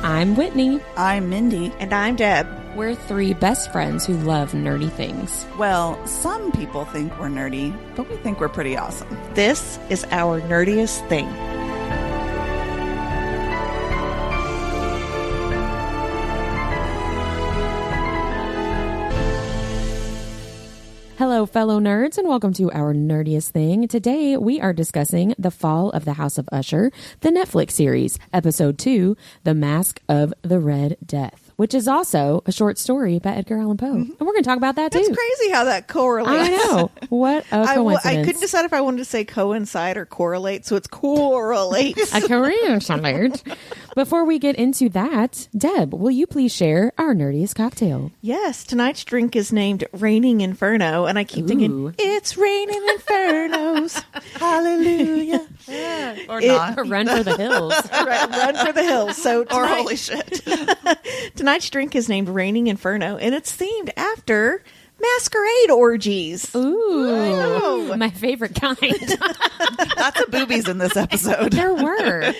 I'm Whitney. I'm Mindy. And I'm Deb. We're three best friends who love nerdy things. Well, some people think we're nerdy, but we think we're pretty awesome. This is our nerdiest thing. Hello, fellow nerds, and welcome to our nerdiest thing. Today, we are discussing The Fall of the House of Usher, the Netflix series, Episode 2, The Masque of the Red Death, which is also a short story by Edgar Allan Poe. And we're going to talk about that, too. It's crazy how that correlates. I know. What a coincidence. I couldn't decide if I wanted to say coincide or correlate, so it's correlates. A coincidence. Before we get into that, Deb, will you please share our nerdiest cocktail? Yes, tonight's drink is named Raining Inferno, and I keep thinking, it's raining infernos. Hallelujah. Yeah, or not. Run for the hills. Run for the hills. So Or holy shit. Tonight's drink is named Raining Inferno, and it's themed after masquerade orgies. Ooh, my favorite kind. Lots of boobies in this episode. There were.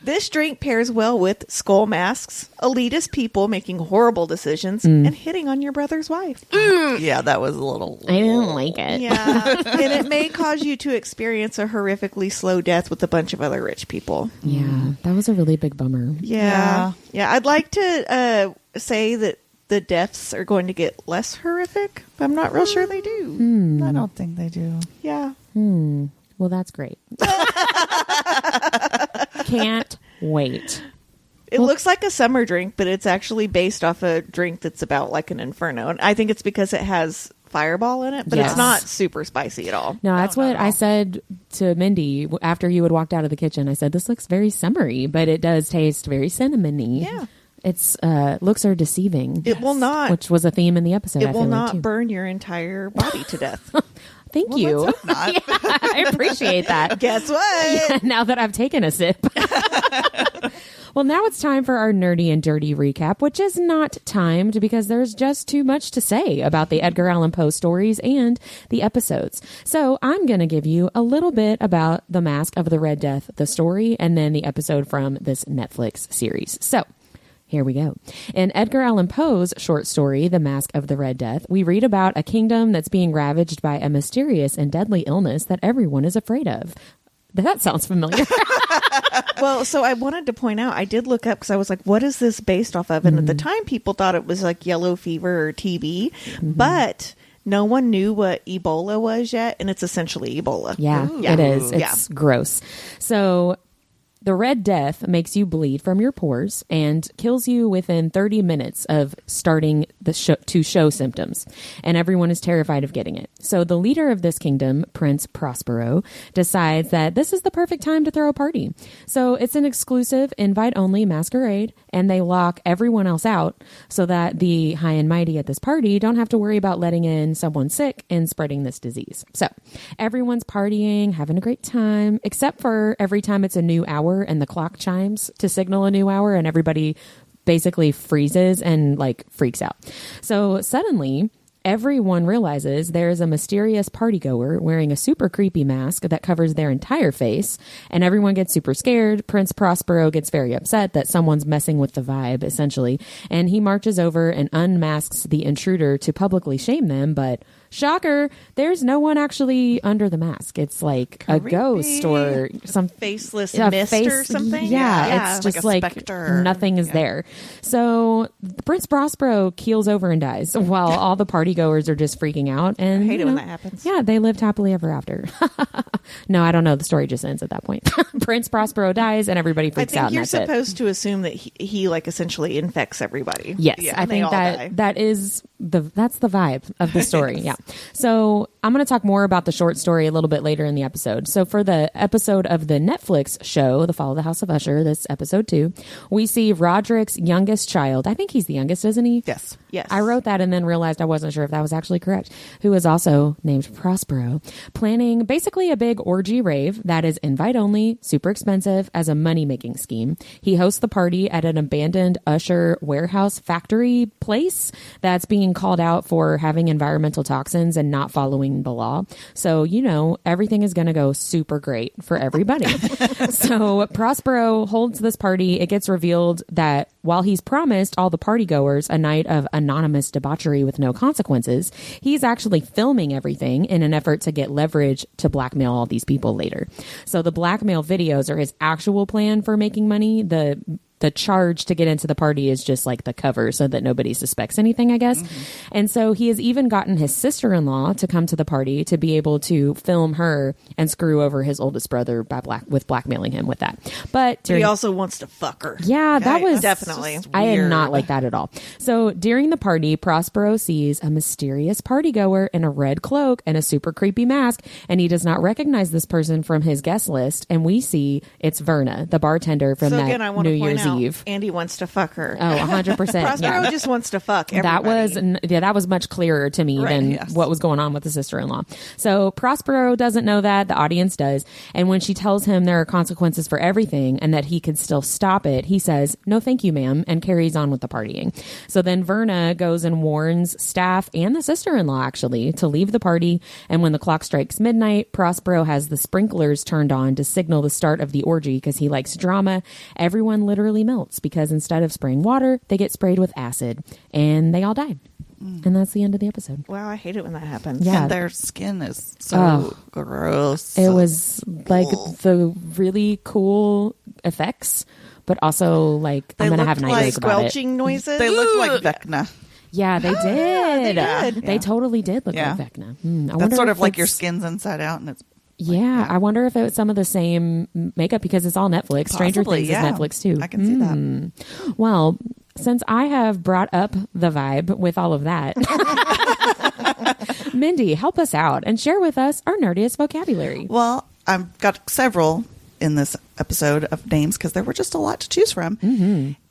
This drink pairs well with skull masks, elitist people making horrible decisions, and hitting on your brother's wife. Yeah, that was a little... I didn't like it. Yeah, and it may cause you to experience a horrifically slow death with a bunch of other rich people. Yeah, that was a really big bummer. Yeah. I'd like to say that the deaths are going to get less horrific, but I'm not real sure they do. I don't think they do. Yeah. Well, that's great. Can't wait. It looks like a summer drink, but it's actually based off a drink that's about like an Inferno. And I think it's because it has Fireball in it, but Yes. it's not super spicy at all. No, that's what I said to Mindy after you had walked out of the kitchen. I said, this looks very summery, but it does taste very cinnamony. Yeah. It's looks are deceiving. It will not. Which was a theme in the episode. It I will feel like, not too. burn your entire body to death. Thank you. Let's hope not. Yeah, I appreciate that. Guess what? Yeah, now that I've taken a sip. Well, now it's time for our nerdy and dirty recap, which is not timed because there's just too much to say about the Edgar Allan Poe stories and the episodes. So I'm going to give you a little bit about The Masque of the Red Death, the story, and then the episode from this Netflix series. So here we go. In Edgar Allan Poe's short story, The Masque of the Red Death, we read about a kingdom that's being ravaged by a mysterious and deadly illness that everyone is afraid of. That sounds familiar. Well, so I wanted to point out, I did look up because I was like, what is this based off of? And at the time, people thought it was like yellow fever or TB, but no one knew what Ebola was yet. And it's essentially Ebola. Yeah, it is. It's gross. So the Red Death makes you bleed from your pores and kills you within 30 minutes of starting the show symptoms. And everyone is terrified of getting it. So the leader of this kingdom, Prince Prospero, decides that this is the perfect time to throw a party. So it's an exclusive invite-only masquerade, and they lock everyone else out so that the high and mighty at this party don't have to worry about letting in someone sick and spreading this disease. So everyone's partying, having a great time, except for every time it's a new hour and the clock chimes to signal a new hour, and everybody basically freezes and like freaks out. So suddenly everyone realizes there's a mysterious partygoer wearing a super creepy mask that covers their entire face, and everyone gets super scared. Prince Prospero gets very upset that someone's messing with the vibe, essentially, and he marches over and unmasks the intruder to publicly shame them, but shocker, there's no one actually under the mask. It's like a ghost or some faceless mist or something. Yeah, it's just like specter. nothing is there. So Prince Prospero keels over and dies while all the partygoers are just freaking out. And I hate it when that happens. Yeah, they lived happily ever after. No, I don't know. The story just ends at that point. Prince Prospero dies and everybody freaks out. I think you're and that's supposed to assume that he like essentially infects everybody. Yes, Yeah, I and they think all die. that's the vibe of the story. Yeah. So I'm going to talk more about the short story a little bit later in the episode. So for the episode of the Netflix show, The Fall of the House of Usher, this episode 2, we see Roderick's youngest child. I think he's the youngest, isn't he? Yes. Yes. I wrote that and then realized I wasn't sure if that was actually correct. Who is also named Prospero, planning basically a big orgy rave that is invite only, super expensive, as a money-making scheme. He hosts the party at an abandoned Usher warehouse factory place that's being called out for having environmental toxins and not following breaking the law. So, everything is going to go super great for everybody. So Prospero holds this party. It gets revealed that while he's promised all the partygoers a night of anonymous debauchery with no consequences, he's actually filming everything in an effort to get leverage to blackmail all these people later. So the blackmail videos are his actual plan for making money. The charge to get into the party is just like the cover so that nobody suspects anything, I guess. And so he has even gotten his sister-in-law to come to the party to be able to film her and screw over his oldest brother with blackmailing him with that. But he also wants to fuck her. Yeah, that was definitely. I am not like that at all. So during the party, Prospero sees a mysterious partygoer in a red cloak and a super creepy mask, and he does not recognize this person from his guest list. And we see it's Verna, the bartender from New Year's Eve. Andy wants to fuck her. Oh, 100%. Prospero just wants to fuck everybody. That was much clearer to me than what was going on with the sister-in-law. So Prospero doesn't know that. The audience does. And when she tells him there are consequences for everything and that he could still stop it, he says, "No, thank you, ma'am," and carries on with the partying. So then Verna goes and warns staff and the sister-in-law, actually, to leave the party. And when the clock strikes midnight, Prospero has the sprinklers turned on to signal the start of the orgy because he likes drama. Everyone literally melts because instead of spraying water, they get sprayed with acid, and they all died. And that's the end of the episode. Wow, I hate it when that happens. Yeah. And their skin is so gross. It was like the really cool effects, but also like I'm going to have nightmares about it. Squelching noises. They looked like Vecna. Yeah, they did. They did. They totally did look like Vecna. That's sort of like your skin's inside out and it's I wonder if it was some of the same makeup because it's all Netflix. Stranger Things is Netflix too. I can see that. Well, since I have brought up the vibe with all of that, Mindy, help us out and share with us our nerdiest vocabulary. Well, I've got several in this episode of names because there were just a lot to choose from. But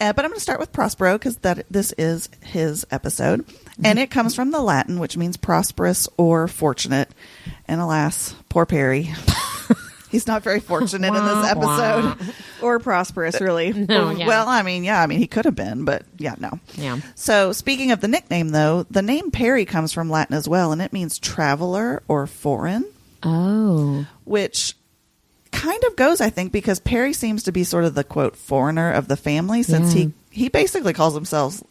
I'm going to start with Prospero because this is his episode. And it comes from the Latin, which means prosperous or fortunate. And alas, poor Perry. He's not very fortunate in this episode. Or prosperous, really. No, yeah. Well, I mean, he could have been, but no. Yeah. So speaking of the nickname, though, the name Perry comes from Latin as well, and it means traveler or foreign. Oh. Which kind of goes, I think, because Perry seems to be sort of the, quote, foreigner of the family, since he basically calls himself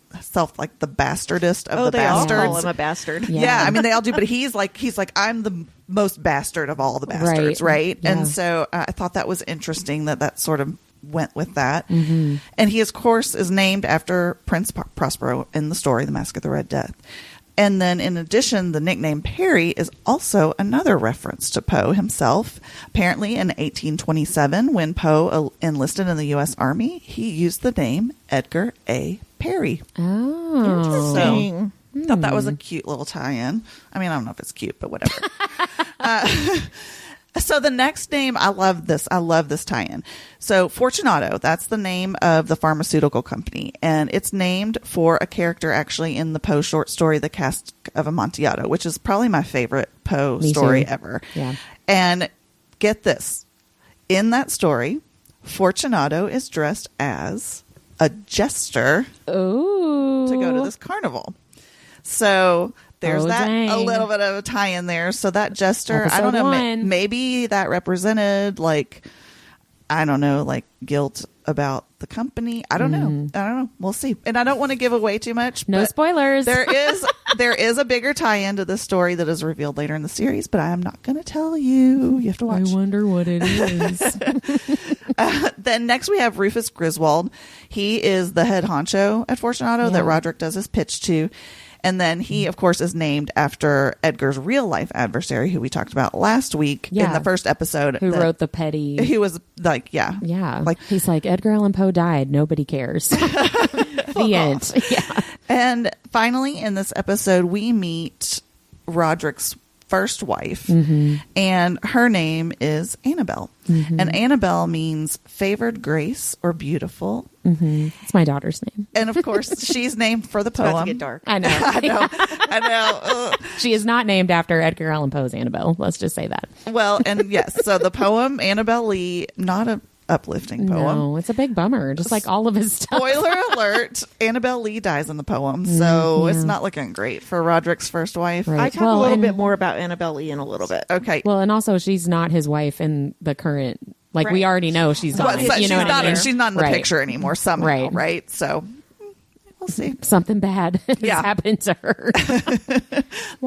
like the bastardest of the bastards. All call him a bastard. Yeah, I mean, they all do, but he's like, I'm the most bastard of all the bastards, right? Yeah. And so I thought that was interesting that sort of went with that. And he, of course, is named after Prince Prospero in the story, The Masque of the Red Death. And then, in addition, the nickname Perry is also another reference to Poe himself. Apparently, in 1827, when Poe enlisted in the U.S. Army, he used the name Edgar A. Perry. Oh. So, thought that was a cute little tie-in. I mean, I don't know if it's cute, but whatever. So the next name, I love this tie-in. So Fortunato, that's the name of the pharmaceutical company. And it's named for a character actually in the Poe short story, The Cask of Amontillado, which is probably my favorite Poe story ever. Yeah. And get this. In that story, Fortunato is dressed as a jester to go to this carnival. So there's a little bit of a tie-in there. So that jester, I don't know, maybe that represented like guilt about the company. I don't know. We'll see. And I don't want to give away too much. No spoilers. There is a bigger tie-in to this story that is revealed later in the series, but I am not going to tell you. You have to watch. I wonder what it is. Then next we have Rufus Griswold. He is the head honcho at Fortunato that Roderick does his pitch to. And then he, of course, is named after Edgar's real-life adversary, who we talked about last week in the first episode. Who wrote the petty... He was like, Yeah. Like, he's like, Edgar Allan Poe died. Nobody cares. The end. Yeah. And finally, in this episode, we meet Roderick's first wife, and her name is Annabelle. And Annabelle means favored grace or beautiful. It's my daughter's name. And of course, she's named for the poem. It's about to get dark. I know. I know. She is not named after Edgar Allan Poe's Annabelle. Let's just say that. Well, and yes, so the poem, Annabelle Lee, not a uplifting poem. No, it's a big bummer, just like all of his stuff. Spoiler alert, Annabelle Lee dies in the poem, so it's not looking great for Roderick's first wife. Right. I talk a little bit more about Annabelle Lee in a little bit. Okay. Well, and also she's not his wife in the current. Like we already know she's gone. Well, you know what I mean? She's not in the picture anymore somehow, right? So we'll see. Something bad has happened to her.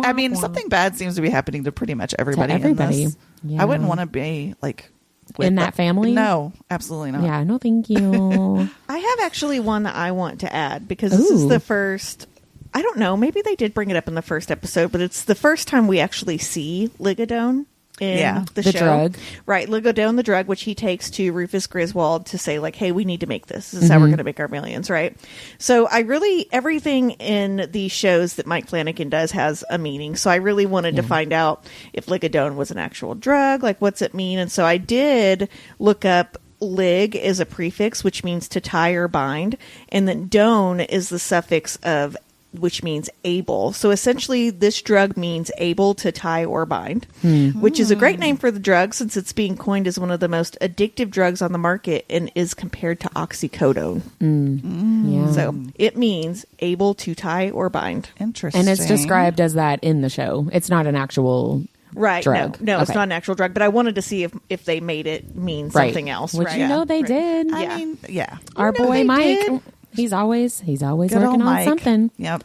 I mean, something bad seems to be happening to pretty much everybody. In this. Yeah. I wouldn't want to be like in that family. No, absolutely not. Yeah, no, thank you. I have actually one that I want to add because this is the first. I don't know. Maybe they did bring it up in the first episode, but it's the first time we actually see Ligodone in the show. Drug. Right, Ligodone, the drug, which he takes to Rufus Griswold to say, like, hey, we need to make this. This is how we're going to make our millions, right? So everything in these shows that Mike Flanagan does has a meaning. So I really wanted to find out if Ligodone was an actual drug, like, what's it mean? And so I did look up lig is a prefix, which means to tie or bind. And then done is the suffix of which means able. So essentially this drug means able to tie or bind, which is a great name for the drug since it's being coined as one of the most addictive drugs on the market and is compared to oxycodone. Yeah. So it means able to tie or bind. Interesting. And it's described as that in the show. It's not an actual drug. No, it's not an actual drug, but I wanted to see if they made it mean something else. Which you know they did. I mean, yeah. Our boy Mike, he's always Good working on Mike. something. Yep.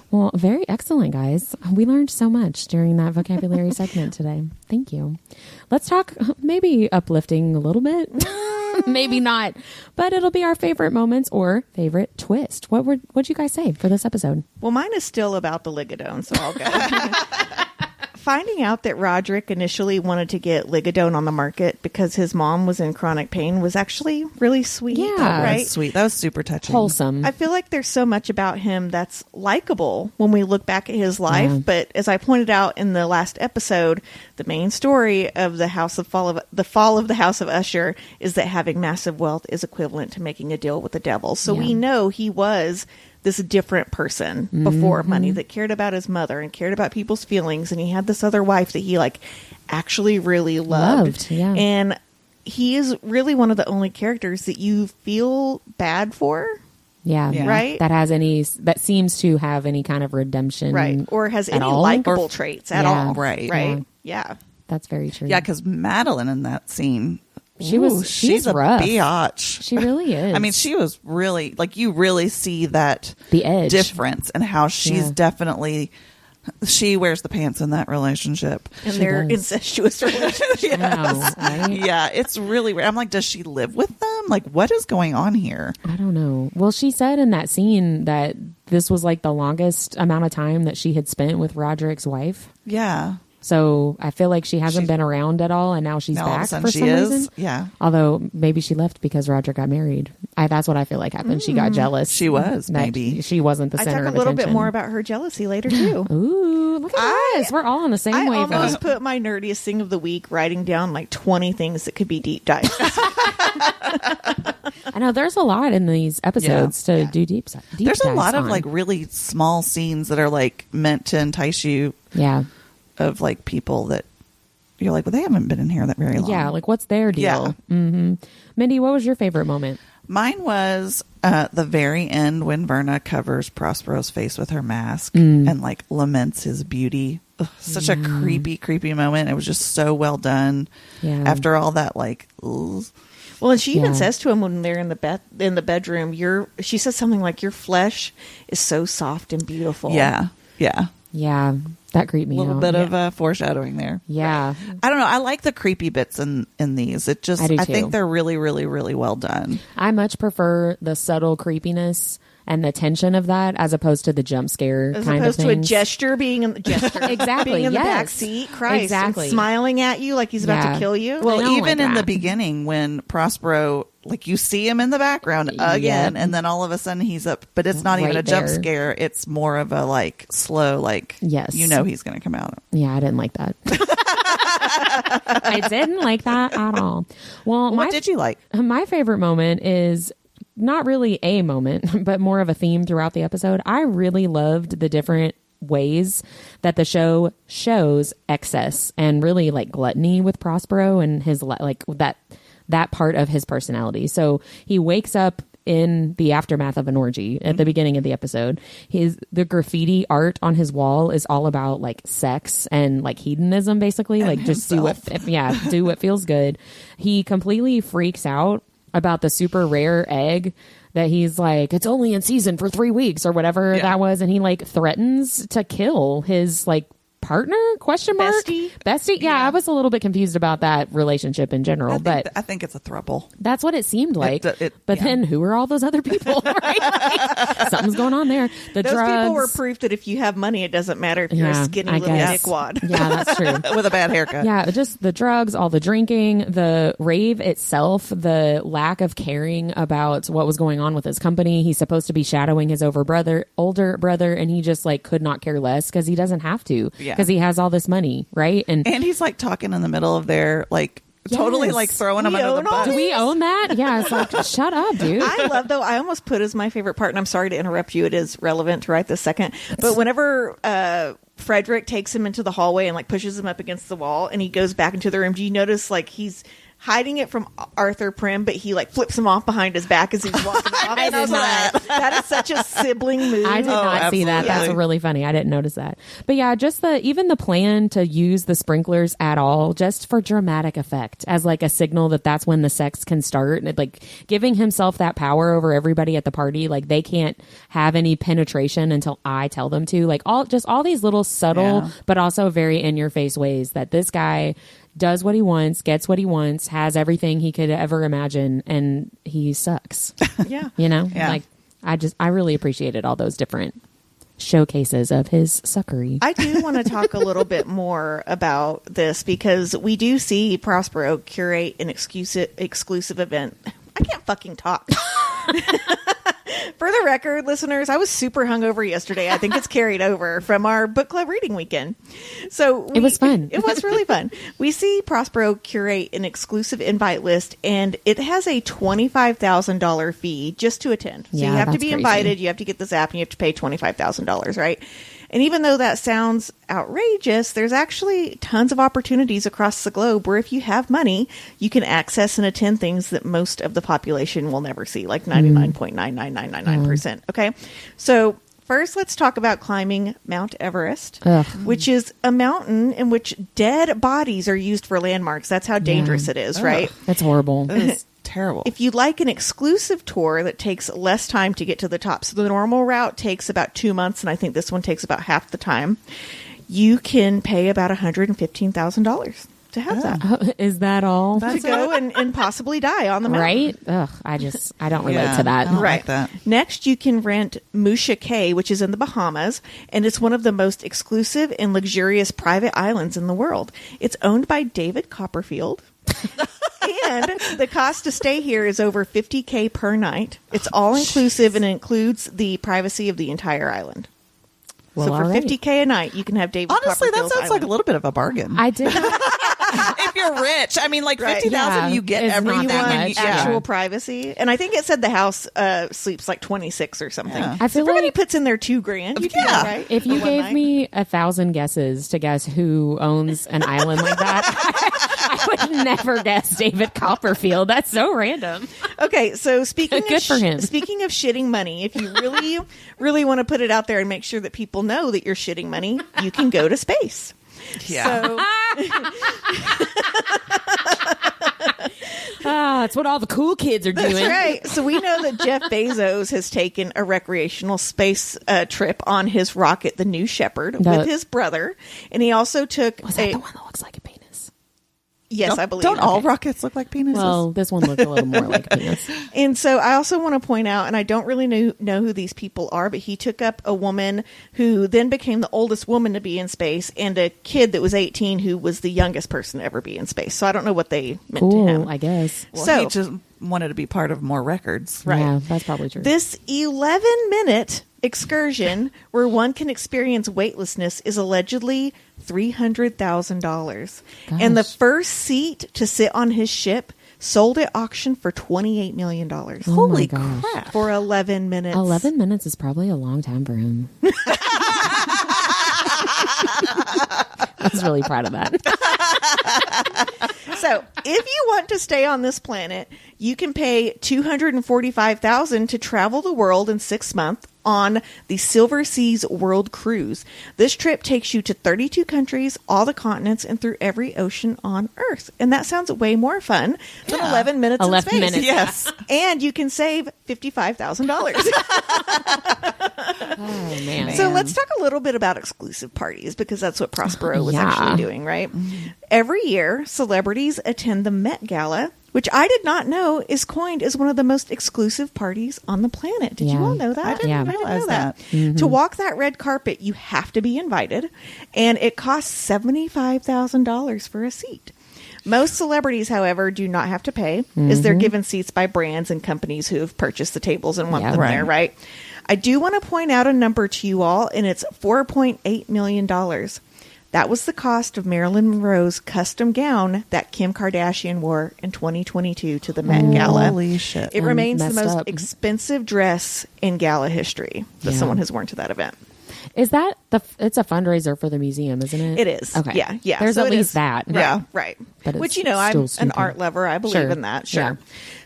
Well, very excellent, guys. We learned so much during that vocabulary segment today. Thank you. Let's talk maybe uplifting a little bit. Maybe not, but it'll be our favorite moments or favorite twist. What'd you guys say for this episode? Well, mine is still about the Ligodone, so I'll go. Finding out that Roderick initially wanted to get Ligodone on the market because his mom was in chronic pain was actually really sweet. Yeah, right? Sweet. That was super touching. Wholesome. I feel like there's so much about him that's likable when we look back at his life. But as I pointed out in the last episode, the main story of the fall of the House of Usher is that having massive wealth is equivalent to making a deal with the devil. So we know he was this different person before money that cared about his mother and cared about people's feelings, and he had this other wife that he like actually really loved. And he is really one of the only characters that you feel bad for. Right? That seems to have any kind of redemption. Right. Or has any likable traits at all. Right. Yeah. That's very true. Yeah, because Madeline in that scene, she's a rough. biatch. She really is. I mean, she was really you really see that the edge difference and how she's definitely she wears the pants in that relationship. And their incestuous relationship. Yeah, it's really weird. I'm like, does she live with them? Like, what is going on here? I don't know. Well, she said in that scene that this was like the longest amount of time that she had spent with Roderick's wife. Yeah. So I feel like she hasn't been around at all, and now she's back for some reason. Yeah. Although maybe she left because Roderick got married. That's what I feel like happened. She got jealous. She was, maybe. She wasn't the center of attention. I talk a little bit more about her jealousy later, too. Ooh, look at us. We're all on the same wavelength. I almost put my nerdiest thing of the week writing down like 20 things that could be deep dives. I know there's a lot in these episodes to do deep There's a lot on. of like really small scenes that are like meant to entice you. Yeah. Of like people that you're like, well, they haven't been in here that very long. Yeah, like what's their deal? Yeah. Mm-hmm. Mindy, what was your favorite moment? Mine was the very end when Verna covers Prospero's face with her mask and like laments his beauty. Ugh, such a creepy moment. It was just so well done. Yeah. After all that, like, ugh. Well, and she even says to him when they're in the bedroom, she says something like, "Your flesh is so soft and beautiful." Yeah. Yeah, that creeped me out. A little bit of foreshadowing there. Yeah. I don't know. I like the creepy bits in these. It just, I think they're really, really, really well done. I much prefer the subtle creepiness and the tension of that as opposed to the jump scare as kind of opposed things. to a gesture being in the exactly being in the yes. back seat, Christ, exactly, and smiling at you like he's about to kill you. Well, even like in that. the beginning when Prospero, like you see him in the background again, and then all of a sudden he's up, but it's not even a jump scare. It's more of a like slow, like you know he's going to come out. Yeah, I didn't like that. I didn't like that at all. Well, what did you like? My favorite moment is not really a moment, but more of a theme throughout the episode. I really loved the different ways that the show shows excess and really like gluttony with Prospero and his like that part of his personality. So he wakes up in the aftermath of an orgy at the beginning of the episode. The graffiti art on his wall is all about like sex and like hedonism, basically. And like just do what feels good. He completely freaks out about the super rare egg that he's like, it's only in season for 3 weeks or whatever that was, and he like threatens to kill his like partner ? Bestie. Yeah, I was a little bit confused about that relationship in general, but I think it's a throuple. That's what it seemed like. But then who are all those other people? Right? Like, something's going on there. Those people were proof that if you have money, it doesn't matter if you're a skinny little dickwad. Yeah, that's true. With a bad haircut. Yeah, just the drugs, all the drinking, the rave itself, the lack of caring about what was going on with his company. He's supposed to be shadowing his older brother, and he just like could not care less because he doesn't have to. Because he has all this money, right? And he's like talking in the middle of their like totally like throwing them under the bus. Do we own that? Yeah, it's like shut up, dude. I almost put as my favorite part, and I'm sorry to interrupt you. It is relevant right this second. But whenever Frederick takes him into the hallway and like pushes him up against the wall, and he goes back into the room, do you notice like he's hiding it from Arthur Prim, but he like flips him off behind his back as he's walking off. I did not. That is such a sibling move. I did not see that. That's really funny. I didn't notice that. But yeah, just even the plan to use the sprinklers at all, just for dramatic effect, as like a signal that that's when the sex can start. And like giving himself that power over everybody at the party. Like they can't have any penetration until I tell them to. Like all these little subtle, but also very in your face ways that this guy does what he wants, gets what he wants, has everything he could ever imagine, and he sucks. Yeah. You know? Yeah. Like, I really appreciated all those different showcases of his suckery. I do want to talk a little bit more about this because we do see Prospero curate an exclusive event. I can't fucking talk. For the record, listeners, I was super hungover yesterday. I think it's carried over from our book club reading weekend. So it was fun. It was really fun. We see Prospero curate an exclusive invite list, and it has a $25,000 fee just to attend. So you have to be invited, you have to get this app, and you have to pay $25,000, right? And even though that sounds outrageous, there's actually tons of opportunities across the globe where if you have money, you can access and attend things that most of the population will never see, like 99.99999%. Okay. So first, let's talk about climbing Mount Everest, which is a mountain in which dead bodies are used for landmarks. That's how dangerous it is, right? That's horrible. That is terrible. If you'd like an exclusive tour that takes less time to get to the top, so the normal route takes about 2 months, and I think this one takes about half the time, you can pay about $115,000 to have that. Is that all? To go and possibly die on the mountain. Right? Ugh, I don't relate to that. I don't like that. Next, you can rent Musha Cay, which is in the Bahamas, and it's one of the most exclusive and luxurious private islands in the world. It's owned by David Copperfield. And the cost to stay here is over $50,000 per night. It's all inclusive and includes the privacy of the entire island. Well, so for $50,000 a night, you can have David Honestly, that Copperfield's sounds like island. a little bit of a bargain. I did. If you're rich, I mean, like Right. 50,000, you get It's everything. not that much. Actual privacy. And I think it said the house sleeps like 26 or something. Yeah. I So feel if everybody like puts in their $2,000, you can do that, right? if you For one gave night. me 1,000 guesses to guess who owns an island like that, I would never guess David Copperfield. That's so random. Okay, so speaking Good for him. Speaking of shitting money, if you really, really want to put it out there and make sure that people know that you're shitting money, you can go to space. Yeah. So, It's what all the cool kids are doing. that's right. So we know that Jeff Bezos has taken a recreational space trip on his rocket, the New Shepard, with his brother, and he also took Was that the one that looks like a penis? Yes, I believe. Don't all rockets look like penises? Well, this one looked a little more like a penis. And so I also want to point out, and I don't really know who these people are, but he took up a woman who then became the oldest woman to be in space, and a kid that was 18 who was the youngest person to ever be in space. So I don't know what they meant to him. Cool, I guess. Well, so- he just wanted to be part of more records. Right. Yeah, that's probably true. This 11-minute excursion where one can experience weightlessness is allegedly $300,000. And the first seat to sit on his ship sold at auction for $28 million. Oh my Holy gosh. crap. For 11 minutes. 11 minutes is probably a long time for him. I was really proud of that. So, if you want to stay on this planet, you can pay $245,000 to travel the world in 6 months on the Silver Seas World Cruise. This trip takes you to 32 countries, all the continents, and through every ocean on Earth. And that sounds way more fun than 11 minutes 11 in space. minutes. Yes. And you can save $55,000. Oh, man. So let's talk a little bit about exclusive parties, because that's what Prospero was Yeah. actually doing, right? Every year, celebrities attend the Met Gala, which I did not know is coined as one of the most exclusive parties on the planet. Did you Yeah. all know that? I didn't realize that. To walk that red carpet, you have to be invited, and it costs $75,000 for a seat. Most celebrities, however, do not have to pay, as they're given seats by brands and companies who have purchased the tables and want Yeah. them Right. there, right? I do want to point out a number to you all, and it's $4.8 million. That was the cost of Marilyn Monroe's custom gown that Kim Kardashian wore in 2022 to the Met Gala. Holy shit. It remains the messed most up. expensive dress in gala history that Yeah. someone has worn to that event. Is that it's a fundraiser for the museum, isn't it? It is. Okay. Yeah. Yeah. There's So at it least is. that. Yeah. Right. But it's Which, you know, I'm still an stupid. art lover. I believe Sure. in that. Sure. Yeah.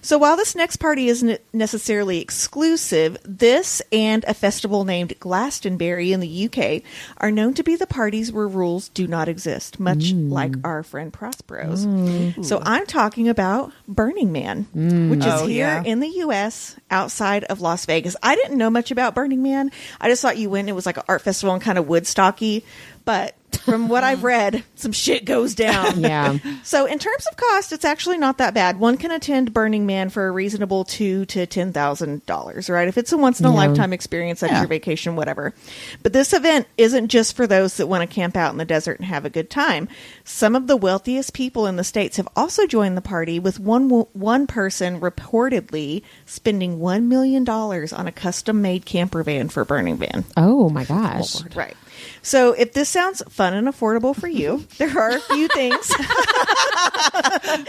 So while this next party isn't necessarily exclusive, this and a festival named Glastonbury in the UK are known to be the parties where rules do not exist, much like our friend Prospero's. So I'm talking about Burning Man, which is Oh, here yeah. in the US outside of Las Vegas. I didn't know much about Burning Man. I just thought you went, it was like an art festival and kind of Woodstocky. But from what I've read, some shit goes down. Yeah. So in terms of cost, it's actually not that bad. One can attend Burning Man for a reasonable $2,000 to $10,000, right? If it's a once in a lifetime experience, that's Yeah. your vacation, whatever. But this event isn't just for those that want to camp out in the desert and have a good time. Some of the wealthiest people in the States have also joined the party, with one person reportedly spending $1 million on a custom-made camper van for Burning Man. Oh my gosh. Right. So if this sounds fun and affordable for you, there are a few things.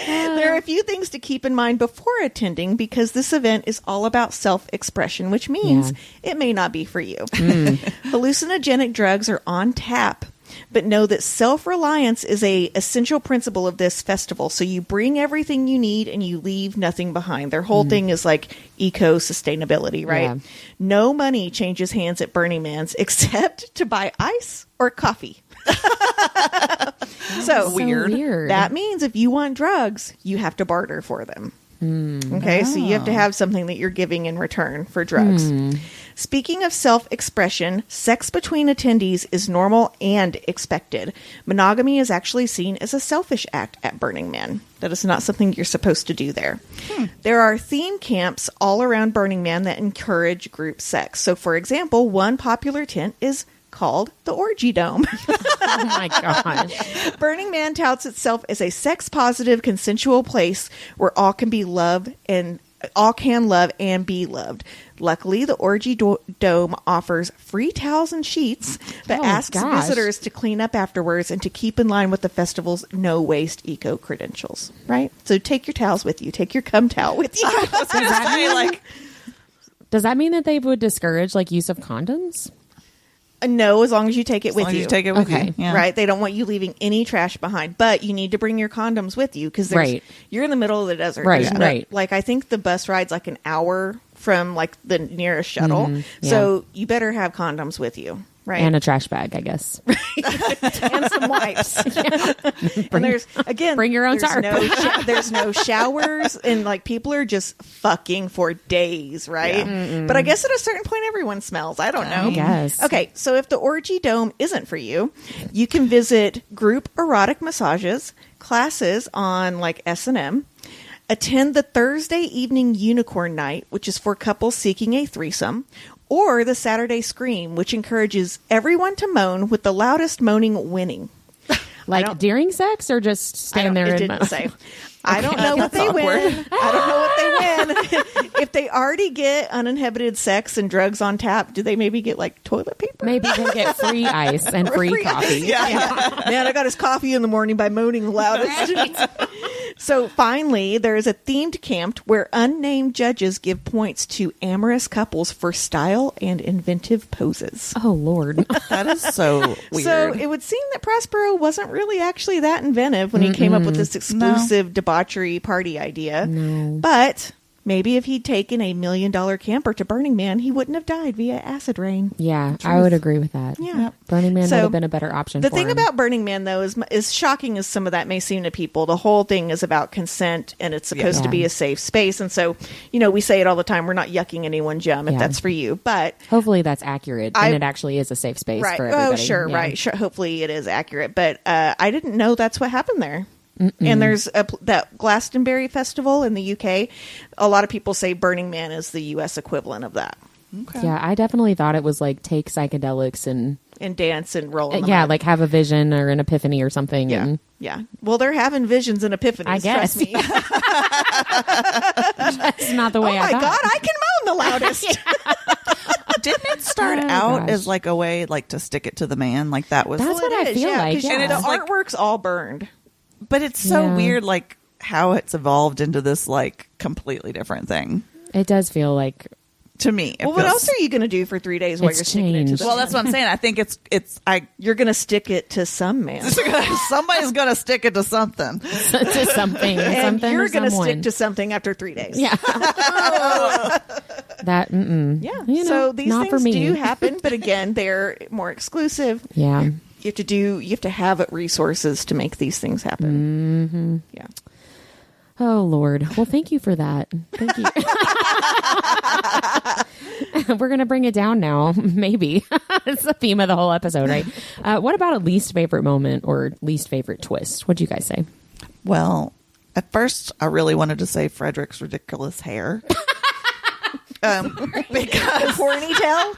There are a few things to keep in mind before attending, because this event is all about self-expression, which means it may not be for you. Hallucinogenic drugs are on tap, but know that self-reliance is a essential principle of this festival. So you bring everything you need and you leave nothing behind. Their whole thing is like eco-sustainability, right? Yeah. No money changes hands at Burning Man's except to buy ice or coffee. So Weird. that means if you want drugs, you have to barter for them. Okay, so you have to have something that you're giving in return for drugs. Speaking of self-expression, sex between attendees is normal and expected. Monogamy is actually seen as a selfish act at Burning Man. That is not something you're supposed to do there. There are theme camps all around Burning Man that encourage group sex. So, for example, one popular tent is called the Orgy Dome. Oh my gosh. Burning Man touts itself as a sex-positive, consensual place where all can love and be loved. Luckily, the Orgy Dome offers free towels and sheets, but Oh, asks gosh. visitors to clean up afterwards and to keep in line with the festival's no-waste eco-credentials. Right? So take your towels with you. Take your cum towel with you. Does that mean that they would discourage like use of condoms? No, as long as you take it As with long as you. you take it with Okay. you. Yeah. Right? They don't want you leaving any trash behind, but you need to bring your condoms with you, because Right. you're in the middle of the desert. Right, There's right. Like, I think the bus ride's like an hour from like the nearest shuttle. yeah. So you better have condoms with you. Right. And a trash bag, I guess. And some wipes. And there's, again, bring your own there's tarp. there's no showers, and like people are just fucking for days, right? But I guess at a certain point everyone smells. I don't know. I guess. Okay, so if the Orgy Dome isn't for you, you can visit group erotic massages, classes on like S&M, attend the Thursday evening unicorn night, which is for couples seeking a threesome, or the Saturday Scream, which encourages everyone to moan, with the loudest moaning winning. Like during sex, or just stand there It and didn't moan? say. I don't know what they win. I don't know what they win. If they already get uninhibited sex and drugs on tap, do they maybe get like toilet paper? Maybe they get free ice and free coffee. Yeah. Man, I got his coffee in the morning by moaning the loudest. So finally, there is a themed camp where unnamed judges give points to amorous couples for style and inventive poses. Oh, Lord. That is so weird. So it would seem that Prospero wasn't really actually that inventive when he came up with this exclusive debauchery party idea. No. But maybe if he'd taken $1 million camper to Burning Man, he wouldn't have died via acid rain. Yeah, I would agree with that. Yeah. Burning Man So, would have been a better option The for thing him. about Burning Man, though, is shocking as some of that may seem to people. The whole thing is about consent, and it's supposed to be a safe space. And so, we say it all the time. We're not yucking anyone's yum if that's for you. But hopefully that's accurate, and it actually is a safe space right. for everybody. Oh, sure, Yeah. right. Sure, hopefully it is accurate. But I didn't know that's what happened there. And there's that Glastonbury Festival in the UK. A lot of people say Burning Man is the US equivalent of that. Okay. Yeah, I definitely thought it was like take psychedelics and dance and roll in the yeah, mud. like have a vision or an epiphany or something. Yeah. And Yeah. Well, they're having visions and epiphanies, I guess. trust me. that's not the way Oh I my thought. God, I can moan the loudest. Didn't it start Oh, out gosh. as like a way like to stick it to the man? Like that was That's what I feel like. 'cause Yeah. the it's like- artwork's all burned. but it's so Yeah. weird like how it's evolved into this like completely different thing. It does feel like To me. it Well, what feels- else are you going to do for 3 days while It's you're sticking it to changed. the Well, that's what I'm saying. I think You're going to stick it to some man. somebody's gonna stick it to something. to something, And something you're or going to someone. stick to something after 3 days. Yeah. That. Yeah. So these not for things me. do happen, but again, they're more exclusive. Yeah. You have to have resources to make these things happen. Yeah. Oh, Lord. Well, thank you for that. Thank you. We're going to bring it down now. Maybe. It's the theme of the whole episode, right? What about a least favorite moment or least favorite twist? What'd you guys say? Well, at first I really wanted to say Frederick's ridiculous hair. Because Ponytail?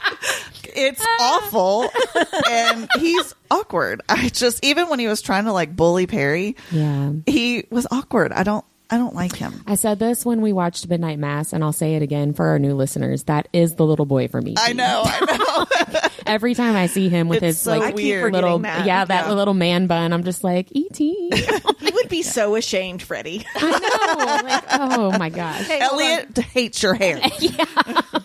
it's awful and he's awkward. Even when he was trying to like bully Perry, Yeah. he was awkward. I don't like him. I said this when we watched Midnight Mass, and I'll say it again for our new listeners. That is the little boy for me. I know. Every time I see him with It's his so like weird. little, that. that little man bun, I'm just like, E.T. You would be so ashamed, Freddie. I know. Like, oh my gosh. Hey, hold on. Elliot hates your hair.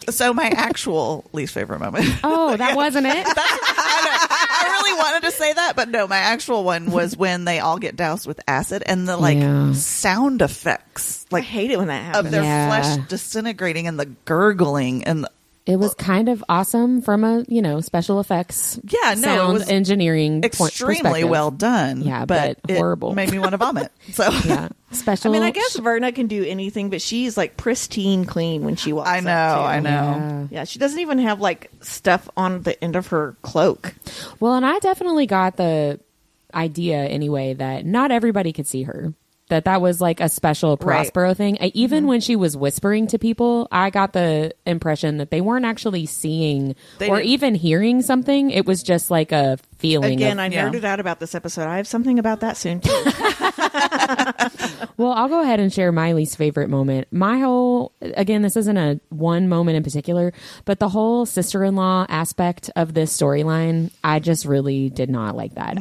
So my actual least favorite moment. Oh, that wasn't it? I really wanted to say that, but no, my actual one was when they all get doused with acid and the sound effects I hate it when that happens. of their Yeah. flesh disintegrating and the gurgling and It was kind of awesome from a, special effects Yeah, no, it sound was engineering extremely perspective. well done. Yeah, but it horrible. made me want to vomit. So Yeah. Special. I mean, I guess Verna can do anything, but she's like pristine clean when she walks I up, know, too. I know. Yeah, she doesn't even have like stuff on the end of her cloak. Well, and I definitely got the idea anyway that not everybody could see her. That was like a special Prospero thing. Even when she was whispering to people, I got the impression that they weren't actually seeing or even hearing something. It was just like a feeling. Again, of, I nerded out about this episode. I have something about that soon too. Well, I'll go ahead and share my least favorite moment. Again, this isn't a one moment in particular, but the whole sister-in-law aspect of this storyline, I just really did not like that.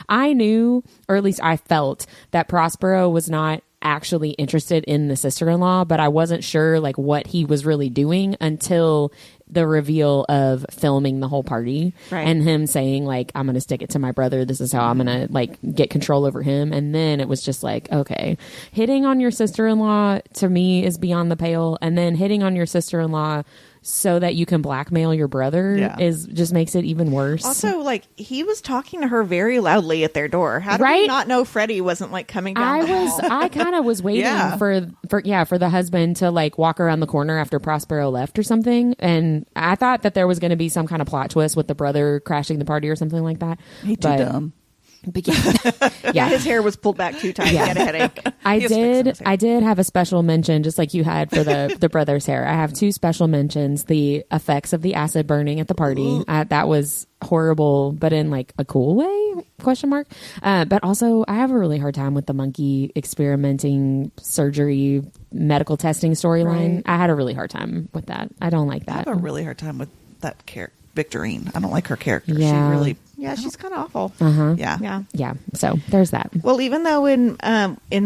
I knew, or at least I felt, that Prospero was not actually interested in the sister-in-law, but I wasn't sure like what he was really doing until the reveal of filming the whole party and him saying like, I'm going to stick it to my brother. This is how I'm going to like get control over him. And then it was just like, okay, hitting on your sister-in-law to me is beyond the pale. And then hitting on your sister-in-law so that you can blackmail your brother just makes it even worse. Also, like, he was talking to her very loudly at their door. How do we not know Freddie wasn't like coming down the hall? I kind of was waiting for the husband to like walk around the corner after Prospero left or something, and I thought that there was going to be some kind of plot twist with the brother crashing the party or something like that. He too dumb. But yeah, his hair was pulled back too tight. He had a headache. I did have a special mention, just like you had for the brother's hair. I have two special mentions: the effects of the acid burning at the party. That was horrible, but in like a cool way? ? But also, I have a really hard time with the monkey experimenting surgery, medical testing storyline. Right. I had a really hard time with that. I don't like that. I have a really hard time with that character, Victorine. I don't like her character. Yeah. She really Yeah, she's kind of awful. Yeah. So there's that. Well, even though in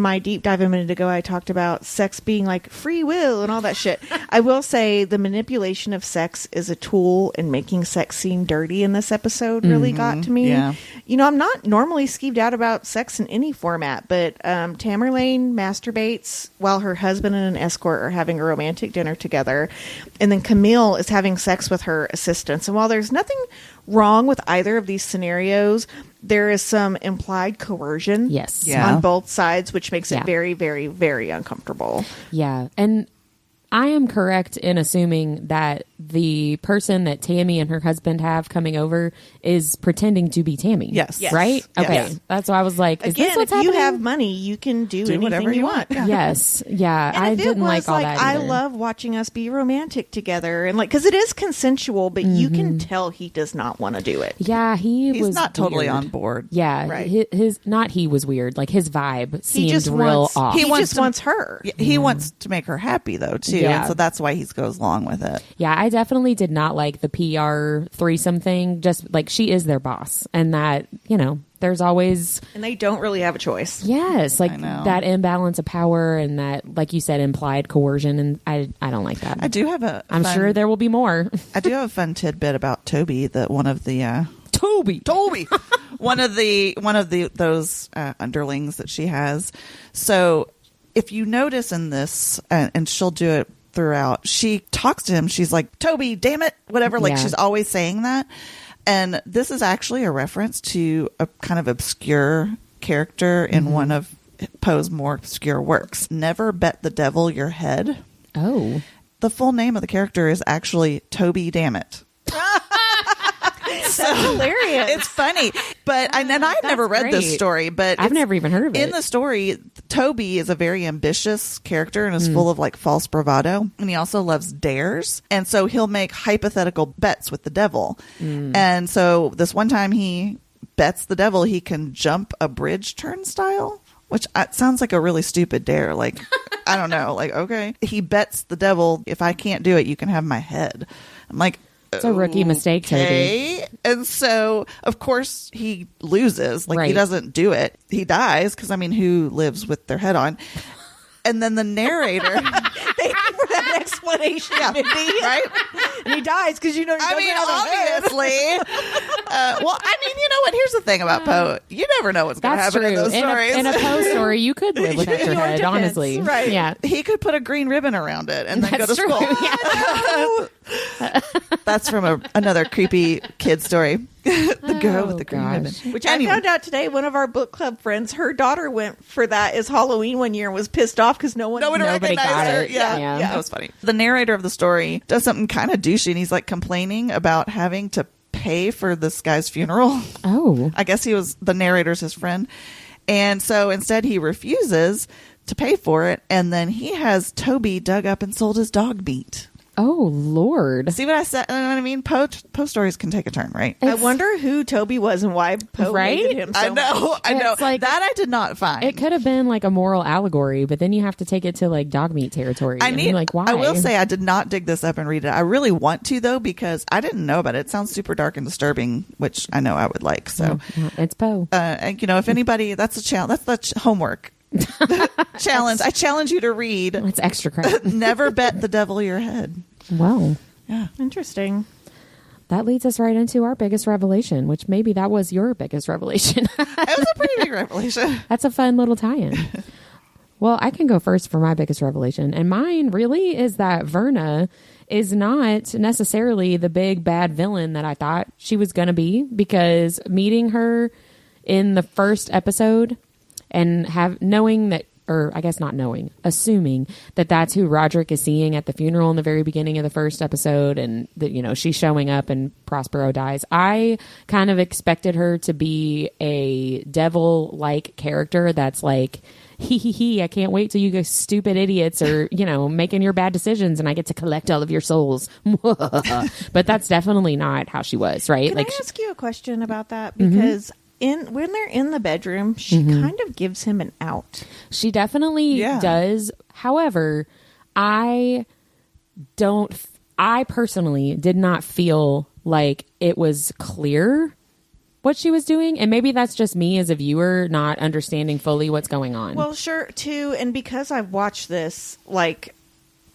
my deep dive a minute ago I talked about sex being like free will and all that shit, I will say the manipulation of sex is a tool in making sex seem dirty in this episode really got to me. Yeah. You know, I'm not normally skeeved out about sex in any format, but Tamerlane masturbates while her husband and an escort are having a romantic dinner together, and then Camille is having sex with her assistants. And while there's nothing wrong with either of these scenarios, there is some implied coercion on both sides, which makes it very, very, very uncomfortable. Yeah. And I am correct in assuming that the person that Tammy and her husband have coming over is pretending to be Tammy. Yes. Right? Yes. Okay. Yes. That's why I was like, is Again, this what's if happening? you have money, you can do anything whatever you want. Yeah. Yes. Yeah. And I if it didn't was like all that I either. love watching us be romantic together, and like, because it is consensual, but you can tell he does not want to do it. Yeah, He's was not totally weird. on board. Yeah, Right. He was weird. Like his vibe He seemed just real wants. off. He wants just to- wants her. He wants to make her happy though too, Yeah. and so that's why he goes along with it. Yeah, I definitely did not like the PR threesome thing. Just like she is their boss, and that there's always And they don't really have a choice. like I know. that imbalance of power and that, like you said, implied coercion, and I don't like that. I do have I'm sure there will be more. I do have a fun tidbit about Toby. That one of the Toby. one of those underlings that she has. So if you notice in this, and she'll do it throughout, she talks to him. She's like, Toby, damn it, whatever. Like she's always saying that. And this is actually a reference to a kind of obscure character in one of Poe's more obscure works. Never Bet the Devil Your Head. Oh, The full name of the character is actually Toby Dammit. That's hilarious. It's funny, but I've never read this great. story, but I've never even heard of it. In the story, Toby is a very ambitious character and is full of like false bravado, and he also loves dares, and so he'll make hypothetical bets with the devil. And so this one time he bets the devil he can jump a bridge turnstile, which sounds like a really stupid dare. Like, I don't know. Like, okay, he bets the devil, if I can't do it, you can have my head. I'm like, it's a rookie mistake, Toby. okay. And so, of course, he loses. Like, he doesn't do it. He dies because, I mean, who lives with their head on? And then the narrator... Thank you for that explanation, Mindy. Right? And he dies because he doesn't have a head. obviously. Well, I mean, you know what? Here's the thing about Poe. You never know what's going to That's happen true. in those stories. In a Poe story, you could live without your Your head, defense, honestly. right. Yeah. He could put a green ribbon around it and then go to That's true. school. Yeah. That's from another creepy kid story. The girl with the green ribbon. Which Anyway. I found out today, one of our book club friends, her daughter went for that as Halloween one year and was pissed off because Nobody Nobody recognized got her. it. Yeah. Yeah. That was funny. The narrator of the story does something kind of douchey, and he's like complaining about having to pay for this guy's funeral. Oh. I guess the narrator's his friend. And so instead he refuses to pay for it, and then he has Toby dug up and sold his dog meat. Oh, Lord. See what I said? You know what I mean? Poe stories can take a turn, right? I wonder who Toby was and why Poe Right? hated him so I know. much. I know. It's like- that I did not find. It could have been like a moral allegory, but then you have to take it to like dog meat territory. And you're like, why? I will say I did not dig this up and read it. I really want to though, because I didn't know about it. It sounds super dark and disturbing, which I know I would like. So, It's Poe. and if anybody, that's a challenge. That's the homework challenge. I challenge you to read. It's extra credit. Never bet the devil your head. Well, Yeah. Interesting. that leads us right into our biggest revelation, which maybe that was your biggest revelation. It was a pretty big revelation. That's a fun little tie-in. Well, I can go first for my biggest revelation. And mine really is that Verna is not necessarily the big bad villain that I thought she was going to be, because meeting her in the first episode and knowing that, or I guess not knowing, assuming that that's who Roderick is seeing at the funeral in the very beginning of the first episode, and that, she's showing up and Prospero dies. I kind of expected her to be a devil-like character that's like, he, I can't wait till you guys stupid idiots are, making your bad decisions and I get to collect all of your souls. But that's definitely not how she was, right? Can I ask you a question about that? Because when they're in the bedroom, she kind of gives him an out. She definitely does. However, I personally did not feel like it was clear what she was doing, and maybe that's just me as a viewer not understanding fully what's going on. Well, sure, too, and because I've watched this, like,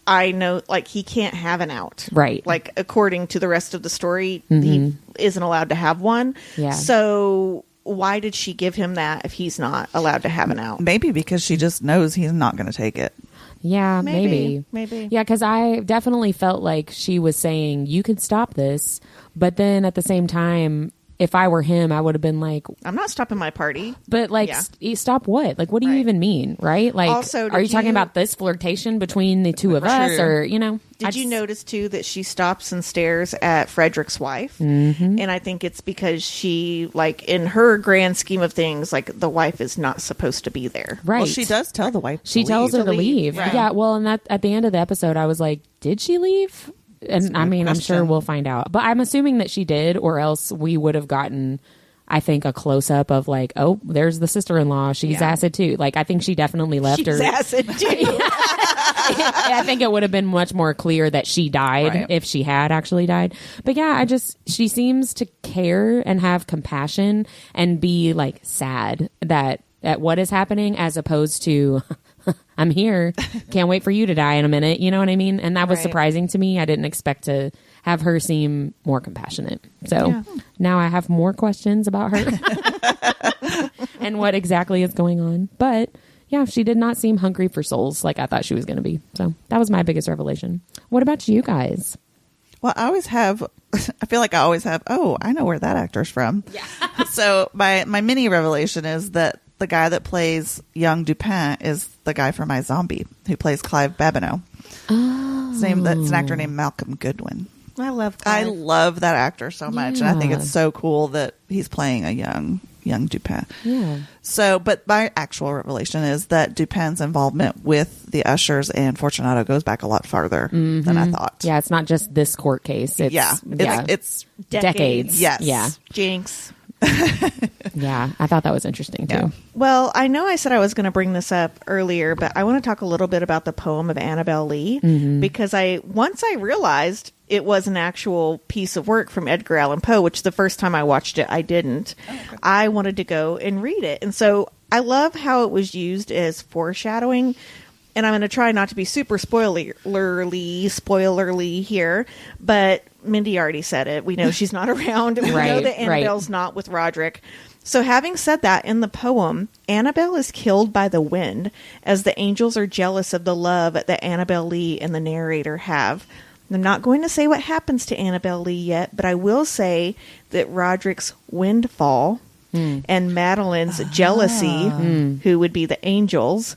I know, like, he can't have an out. Right. Like, according to the rest of the story, he isn't allowed to have one. Yeah. So why did she give him that if he's not allowed to have an out? Maybe because she just knows he's not going to take it. Yeah, maybe. Yeah, because I definitely felt like she was saying, you could stop this. But then at the same time, if I were him, I would have been like, I'm not stopping my party. But like, stop what? Like, what do you even mean? Right? Like, also, are you talking about this flirtation between the two of us? Or, you know? Did you notice, too, that she stops and stares at Frederick's wife? Mm-hmm. And I think it's because she, like, in her grand scheme of things, like, the wife is not supposed to be there. Right. Well, she does tell the wife She tells her to leave. Right. Yeah, well, and that at the end of the episode, I was like, did she leave? And I mean, I'm sure we'll find out. But I'm assuming that she did, or else we would have gotten, I think, a close-up of like, oh, there's the sister-in-law. She's acid, too. Like, I think she definitely left her. She's acid, too. I think it would have been much more clear that she died if she had actually died. But yeah, she seems to care and have compassion and be like sad at what is happening, as opposed to I'm here, can't wait for you to die in a minute. You know what I mean? And that was surprising to me. I didn't expect to have her seem more compassionate. So now I have more questions about her and what exactly is going on. But yeah, she did not seem hungry for souls like I thought she was going to be. So that was my biggest revelation. What about you guys? Well, I feel like I always have, oh, I know where that actor's from. Yeah. So my mini revelation is that the guy that plays young Dupin is the guy from iZombie, who plays Clive Babineau. Oh. That's an actor named Malcolm Goodwin. I love Clive. I love that actor so much, and I think it's so cool that he's playing a young Dupin. Yeah. So, but my actual revelation is that Dupin's involvement with the Ushers and Fortunato goes back a lot farther than I thought. Yeah, it's not just this court case. It's decades. Yes. Yeah. Jinx. Yeah, I thought that was interesting too. Yeah. Well, I know I said I was going to bring this up earlier, but I want to talk a little bit about the poem of Annabel Lee, because once I realized it was an actual piece of work from Edgar Allan Poe, which the first time I watched it, I didn't. Oh, okay. I wanted to go and read it. And so I love how it was used as foreshadowing. And I'm going to try not to be super spoilerly here, but Mindy already said it. We know she's not around. We know that Annabelle's not with Roderick. So having said that, in the poem, Annabelle is killed by the wind as the angels are jealous of the love that Annabel Lee and the narrator have. I'm not going to say what happens to Annabel Lee yet, but I will say that Roderick's windfall and Madeline's jealousy, who would be the angels,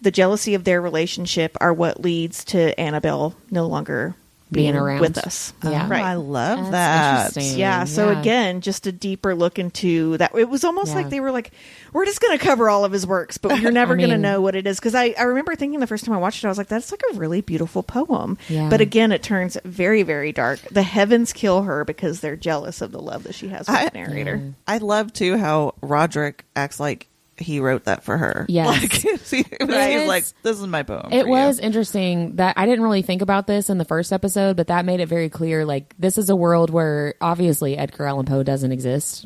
the jealousy of their relationship are what leads to Annabelle no longer being around with us. Yeah. Right. I love that. Yeah. So again, just a deeper look into that. It was almost like they were like, we're just going to cover all of his works, but you're never going to know what it is. Because I remember thinking the first time I watched it, I was like, that's like a really beautiful poem. Yeah. But again, it turns very, very dark. The heavens kill her because they're jealous of the love that she has with the narrator. Yeah. I love too how Roderick acts like he wrote that for her. Yes. Like, he's like, this is my poem. It was interesting that I didn't really think about this in the first episode, but that made it very clear. Like, this is a world where obviously Edgar Allan Poe doesn't exist.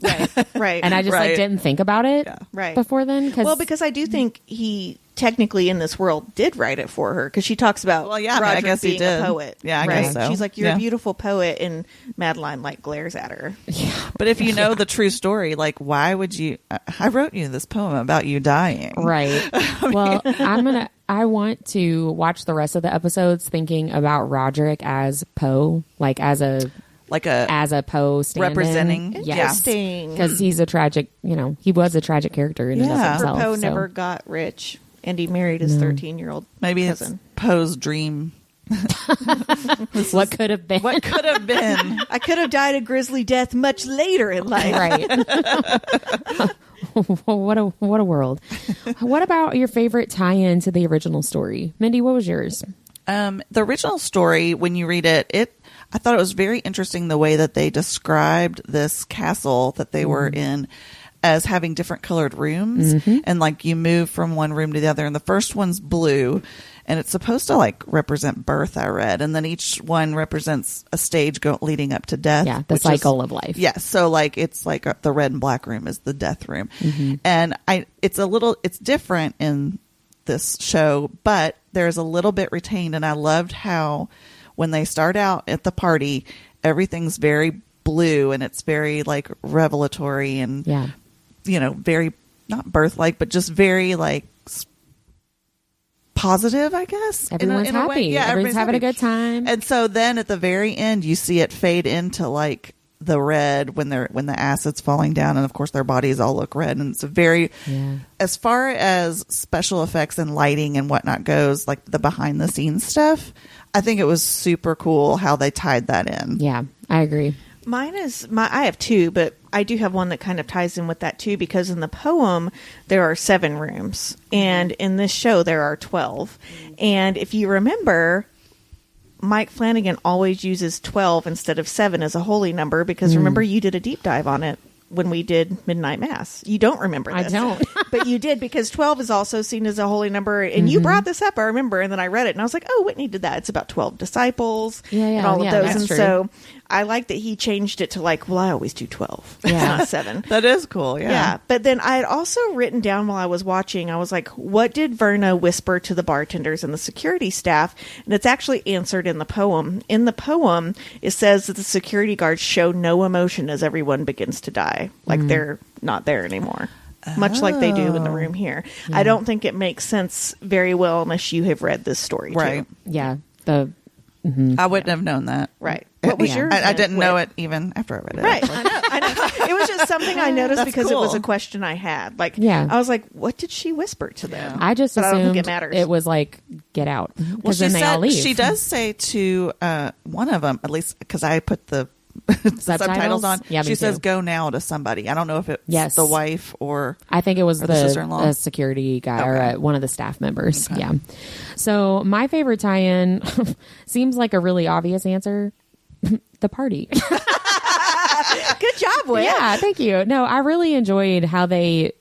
Right. And I just like didn't think about it before then. Well, because I do think he technically in this world did write it for her, because she talks about I guess being he did. a poet. Yeah, I guess so. She's like, you're a beautiful poet, and Madeline like glares at her. Yeah. But if you know the true story, like, why would you? I wrote you this poem about you dying. Right. Well, I want to watch the rest of the episodes thinking about Roderick as Poe, like as a Poe stand-in. Representing. Interesting. Because he's a tragic, he was a tragic character in and of himself. Poe never got rich, and he married his 13-year-old Maybe cousin. It's Poe's dream. What could have been? What could have been? I could have died a grisly death much later in life. Right. What a world. What about your favorite tie-in to the original story? Mindy, what was yours? The original story, when you read it, I thought it was very interesting the way that they described this castle that they were in as having different colored rooms. And like you move from one room to the other, and the first one's blue, and it's supposed to like represent birth, I read, and then each one represents a stage leading up to death. Yeah, the cycle of life. Yeah, so like it's like the red and black room is the death room, and it's different in this show, but there's a little bit retained, and I loved how when they start out at the party, everything's very blue and it's very like revelatory and very not birth-like, but just very like positive, I guess. Everyone's happy. Yeah, everyone's having a good time. And so then at the very end, you see it fade into like the red when the acid's falling down, and of course their bodies all look red. And it's a very, as far as special effects and lighting and whatnot goes, like the behind the scenes stuff, I think it was super cool how they tied that in. Yeah, I agree. I have two, but I do have one that kind of ties in with that too, because in the poem there are 7 rooms and in this show there are 12. And if you remember, Mike Flanagan always uses 12 instead of 7 as a holy number, because remember you did a deep dive on it when we did Midnight Mass. You don't remember this. I don't. But you did, because 12 is also seen as a holy number. And you brought this up, I remember. And then I read it and I was like, oh, Whitney did that. It's about 12 disciples and all of those. And so I like that he changed it to like, well, I always do 12. Yeah. Not 7. That is cool. Yeah. Yeah. But then I had also written down while I was watching, I was like, what did Verna whisper to the bartenders and the security staff? And it's actually answered in the poem. In the poem, it says that the security guards show no emotion as everyone begins to die. Like they're not there anymore. Much like they do in the room here. Yeah. I don't think it makes sense very well unless you have read this story too. Yeah. I wouldn't have known that. Right. What was yours? I didn't know it even after I read it. Right. I know. It was just something I noticed because it was a question I had. Like, I was like, what did she whisper to them? I just assumed I don't think it matters. It was like, get out. Because then they all leave. She does say to one of them, at least because I put the subtitles on. Yeah, she says, "Go now" to somebody. I don't know if it's the wife or I think it was the sister-in-law, a security guy or one of the staff members. Okay. Yeah. So my favorite tie-in seems like a really obvious answer. The party. Good job, Whit. Yeah, thank you. No, I really enjoyed how they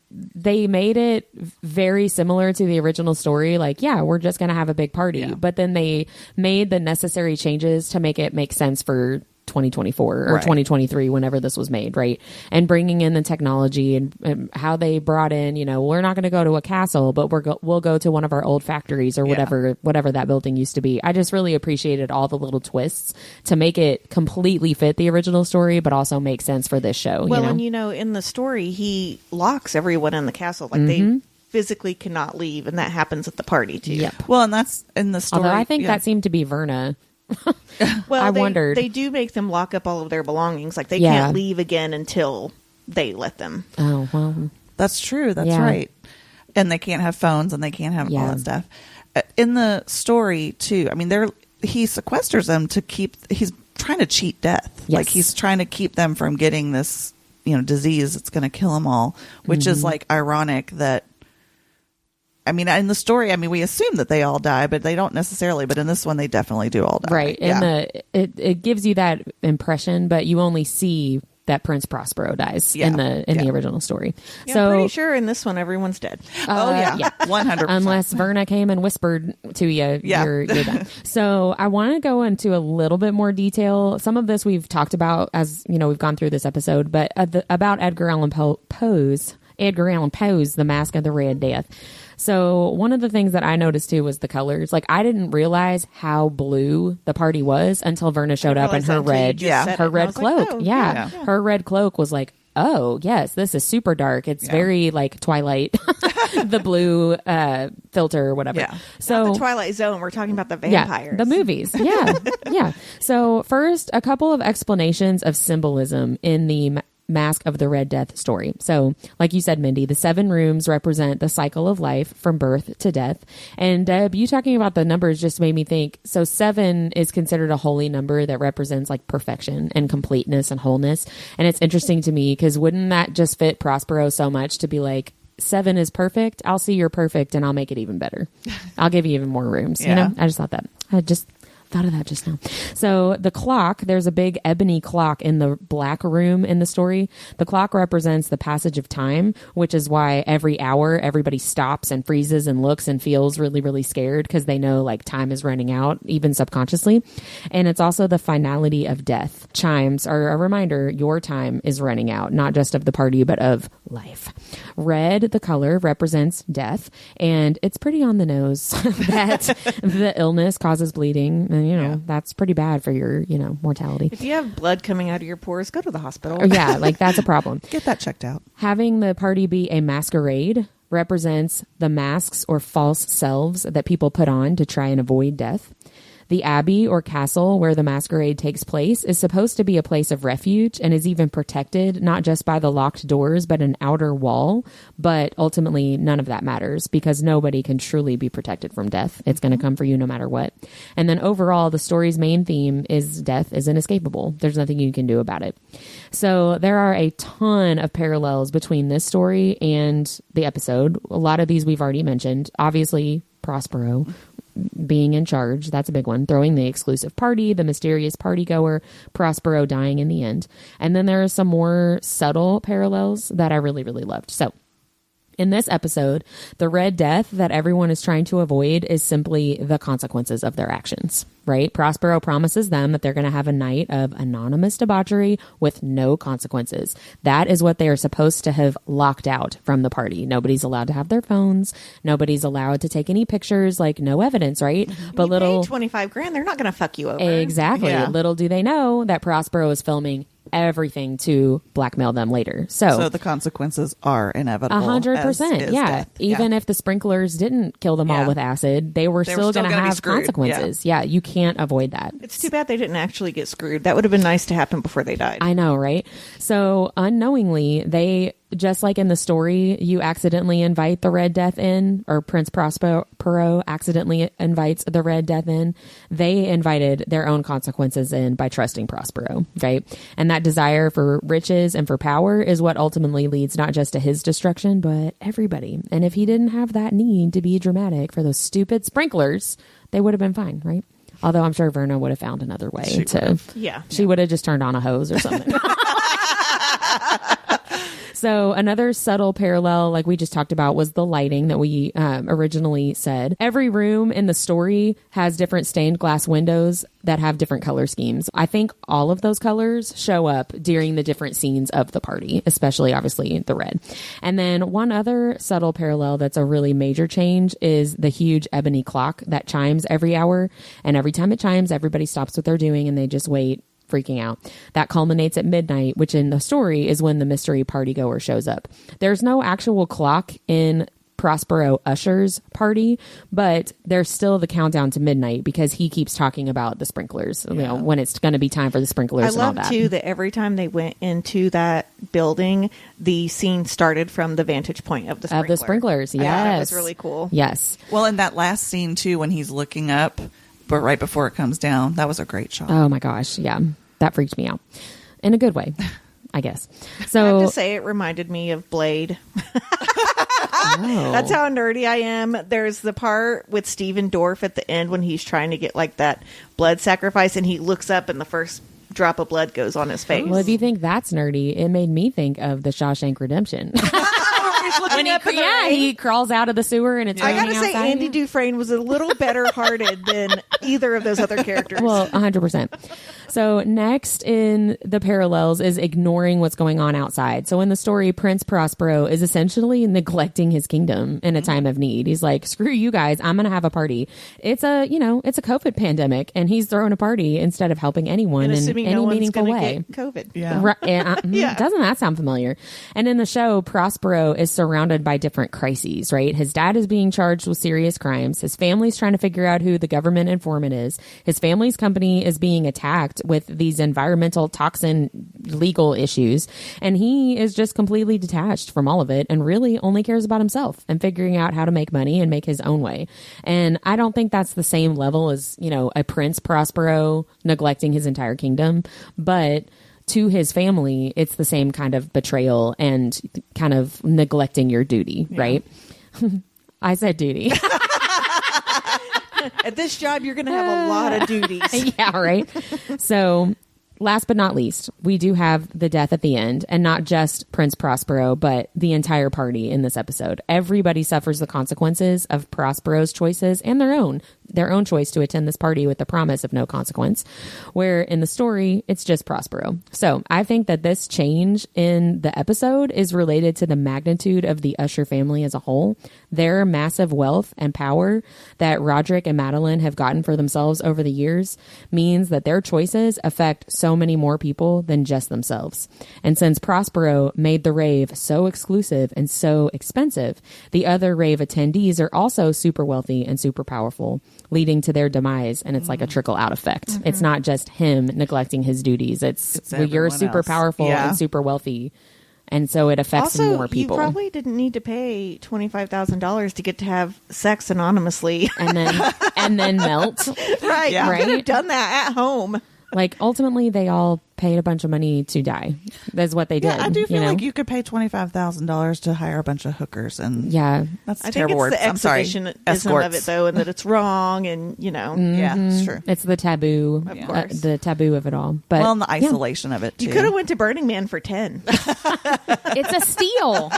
made it very similar to the original story. Like, yeah, we're just going to have a big party. Yeah. But then they made the necessary changes to make it make sense for 2024 or 2023, whenever this was made, right? And bringing in the technology and how they brought in, we're not going to go to a castle, but we'll go to one of our old factories or whatever that building used to be. I just really appreciated all the little twists to make it completely fit the original story, but also make sense for this show. Well, and in the story, he locks everyone in the castle. Like they physically cannot leave, and that happens at the party too. Yep. Well, and that's in the story. Although I think that seemed to be Verna. Well, I wondered. They do make them lock up all of their belongings. Like they can't leave again until they let them. Oh, well. That's true. That's right. And they can't have phones and they can't have all that stuff. In the story, too, I mean, he sequesters them he's trying to cheat death. Yes. Like he's trying to keep them from getting this, disease that's going to kill them all, which is like ironic that, I mean, in the story, we assume that they all die, but they don't necessarily. But in this one, they definitely do all die. Right. And it gives you that impression, but you only see that Prince Prospero dies in the original story. Yeah, so I'm pretty sure in this one, everyone's dead. Oh, yeah. 100%. Unless Verna came and whispered to you, you're done. So I want to go into a little bit more detail. Some of this we've talked about as, we've gone through this episode, but about Edgar Allan Poe's The Masque of the Red Death. So one of the things that I noticed too was the colors. Like I didn't realize how blue the party was until Verna showed up in her red, cloak. Like, Her red cloak was like, oh yes, this is super dark. It's very like Twilight, the blue filter or whatever. Yeah. So not the Twilight Zone. We're talking about the vampires, the movies. Yeah. So first, a couple of explanations of symbolism in the Masque of the Red Death story. So, like you said, Mindy, the 7 rooms represent the cycle of life from birth to death. And Deb, you talking about the numbers just made me think, so 7 is considered a holy number that represents like perfection and completeness and wholeness. And it's interesting to me because wouldn't that just fit Prospero so much to be like, 7 is perfect, I'll see you're perfect and I'll make it even better. I'll give you even more rooms. I just thought that. I just thought of that just now. So the clock, there's a big ebony clock in the black room in the story. The clock represents the passage of time, which is why every hour everybody stops and freezes and looks and feels really, really scared because they know like time is running out, even subconsciously. And it's also the finality of death. Chimes are a reminder your time is running out, not just of the party, but of life. Red, the color, represents death. And it's pretty on the nose that the illness causes bleeding. And, that's pretty bad for your, mortality. If you have blood coming out of your pores, go to the hospital. Yeah, like that's a problem. Get that checked out. Having the party be a masquerade represents the masks or false selves that people put on to try and avoid death. The abbey or castle where the masquerade takes place is supposed to be a place of refuge and is even protected, not just by the locked doors, but an outer wall. But ultimately, none of that matters because nobody can truly be protected from death. It's going to come for you no matter what. And then overall, the story's main theme is death is inescapable. There's nothing you can do about it. So there are a ton of parallels between this story and the episode. A lot of these we've already mentioned. Obviously, Prospero being in charge, that's a big one. Throwing the exclusive party, the mysterious party goer, Prospero dying in the end. And then there are some more subtle parallels that I really, really loved. So in this episode, the Red Death that everyone is trying to avoid is simply the consequences of their actions, right? Prospero promises them that they're going to have a night of anonymous debauchery with no consequences. That is what they are supposed to have locked out from the party. Nobody's allowed to have their phones. Nobody's allowed to take any pictures, like no evidence, right? But you paid $25,000, they're not going to fuck you over. Exactly. Yeah. Little do they know that Prospero is filming everything to blackmail them later. So the consequences are inevitable. 100%. Yeah. Death. Even if the sprinklers didn't kill them all with acid, they were still going to have consequences. Yeah. You can't avoid that. It's too bad they didn't actually get screwed. That would have been nice to happen before they died. I know, right? So unknowingly, they, just like in the story, you accidentally invite the Red Death in, or Prince Prospero accidentally invites the Red Death in. They invited their own consequences in by trusting Prospero, right? And that desire for riches and for power is what ultimately leads not just to his destruction, but everybody. And if he didn't have that need to be dramatic for those stupid sprinklers, they would have been fine, right? Although I'm sure Verna would have found another way She would have just turned on a hose or something. So another subtle parallel, like we just talked about, was the lighting that we originally said. Every room in the story has different stained glass windows that have different color schemes. I think all of those colors show up during the different scenes of the party, especially obviously the red. And then one other subtle parallel that's a really major change is the huge ebony clock that chimes every hour. And every time it chimes, everybody stops what they're doing and they just wait, freaking out. That culminates at midnight, which in the story is when the mystery party goer shows up. There's no actual clock in Prospero Usher's party, but there's still the countdown to midnight because he keeps talking about the sprinklers, when it's going to be time for the sprinklers and all that. I love too that every time they went into that building, the scene started from the vantage point of the sprinkler. Of the sprinklers, yes. That was really cool. Yes. Well, in that last scene too, when he's looking up, but right before it comes down, that was a great shot. Oh my gosh. Yeah. That freaked me out in a good way, I guess. So I have to say it reminded me of Blade. That's how nerdy I am. There's the part with Steven Dorff at the end when he's trying to get like that blood sacrifice and he looks up and the first drop of blood goes on his face. Well, if you think that's nerdy, it made me think of the Shawshank Redemption. When he crawls out of the sewer and it's I gotta say, outside. Andy Dufresne was a little better hearted than either of those other characters. Well, 100%. So next in the parallels is ignoring what's going on outside. So in the story, Prince Prospero is essentially neglecting his kingdom in a time of need. He's like, screw you guys, I'm going to have a party. It's a COVID pandemic and he's throwing a party instead of helping anyone in any meaningful way. COVID. Yeah. Right, Doesn't that sound familiar? And in the show, Prospero is surrounded by different crises, right? His dad is being charged with serious crimes. His family's trying to figure out who the government informant is. His family's company is being attacked with these environmental toxin legal issues. And he is just completely detached from all of it and really only cares about himself and figuring out how to make money and make his own way. And I don't think that's the same level as, a Prince Prospero neglecting his entire kingdom, but to his family, it's the same kind of betrayal and kind of neglecting your duty, right? I said duty. At this job, you're going to have a lot of duties. Yeah, right. So last but not least, we do have the death at the end, and not just Prince Prospero, but the entire party in this episode. Everybody suffers the consequences of Prospero's choices and their own choice to attend this party with the promise of no consequence, where in the story, it's just Prospero. So I think that this change in the episode is related to the magnitude of the Usher family as a whole. Their massive wealth and power that Roderick and Madeline have gotten for themselves over the years means that their choices affect so many more people than just themselves. And since Prospero made the rave so exclusive and so expensive, the other rave attendees are also super wealthy and super powerful, leading to their demise. And it's like a trickle out effect. It's not just him neglecting his duties. It's well, you're super else. powerful and super wealthy. And so it affects also, more people. You probably didn't need to pay $25,000 to get to have sex anonymously. and then melt. Right. Yeah. You could have done that at home. Like, ultimately, they all paid a bunch of money to die. That's what they did. Yeah, I do feel you know? like you could pay $25,000 to hire a bunch of hookers, and Yeah. that's I think terrible. it's the I'm sorry, exhibitionism escorts. of it, though, and that it's wrong, and, Yeah, it's true. It's the taboo. Of course. The taboo of it all. But Well, and the isolation of it too. You could have went to Burning Man for 10. it's a steal.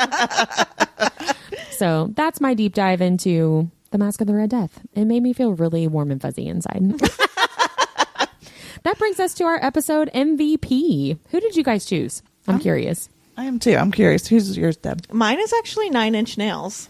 So that's my deep dive into the Masque of the Red Death. It made me feel really warm and fuzzy inside. That brings us to our episode MVP. Who did you guys choose? I'm curious. I am too. I'm curious. Who's yours, Deb? Mine is actually 9 Inch Nails.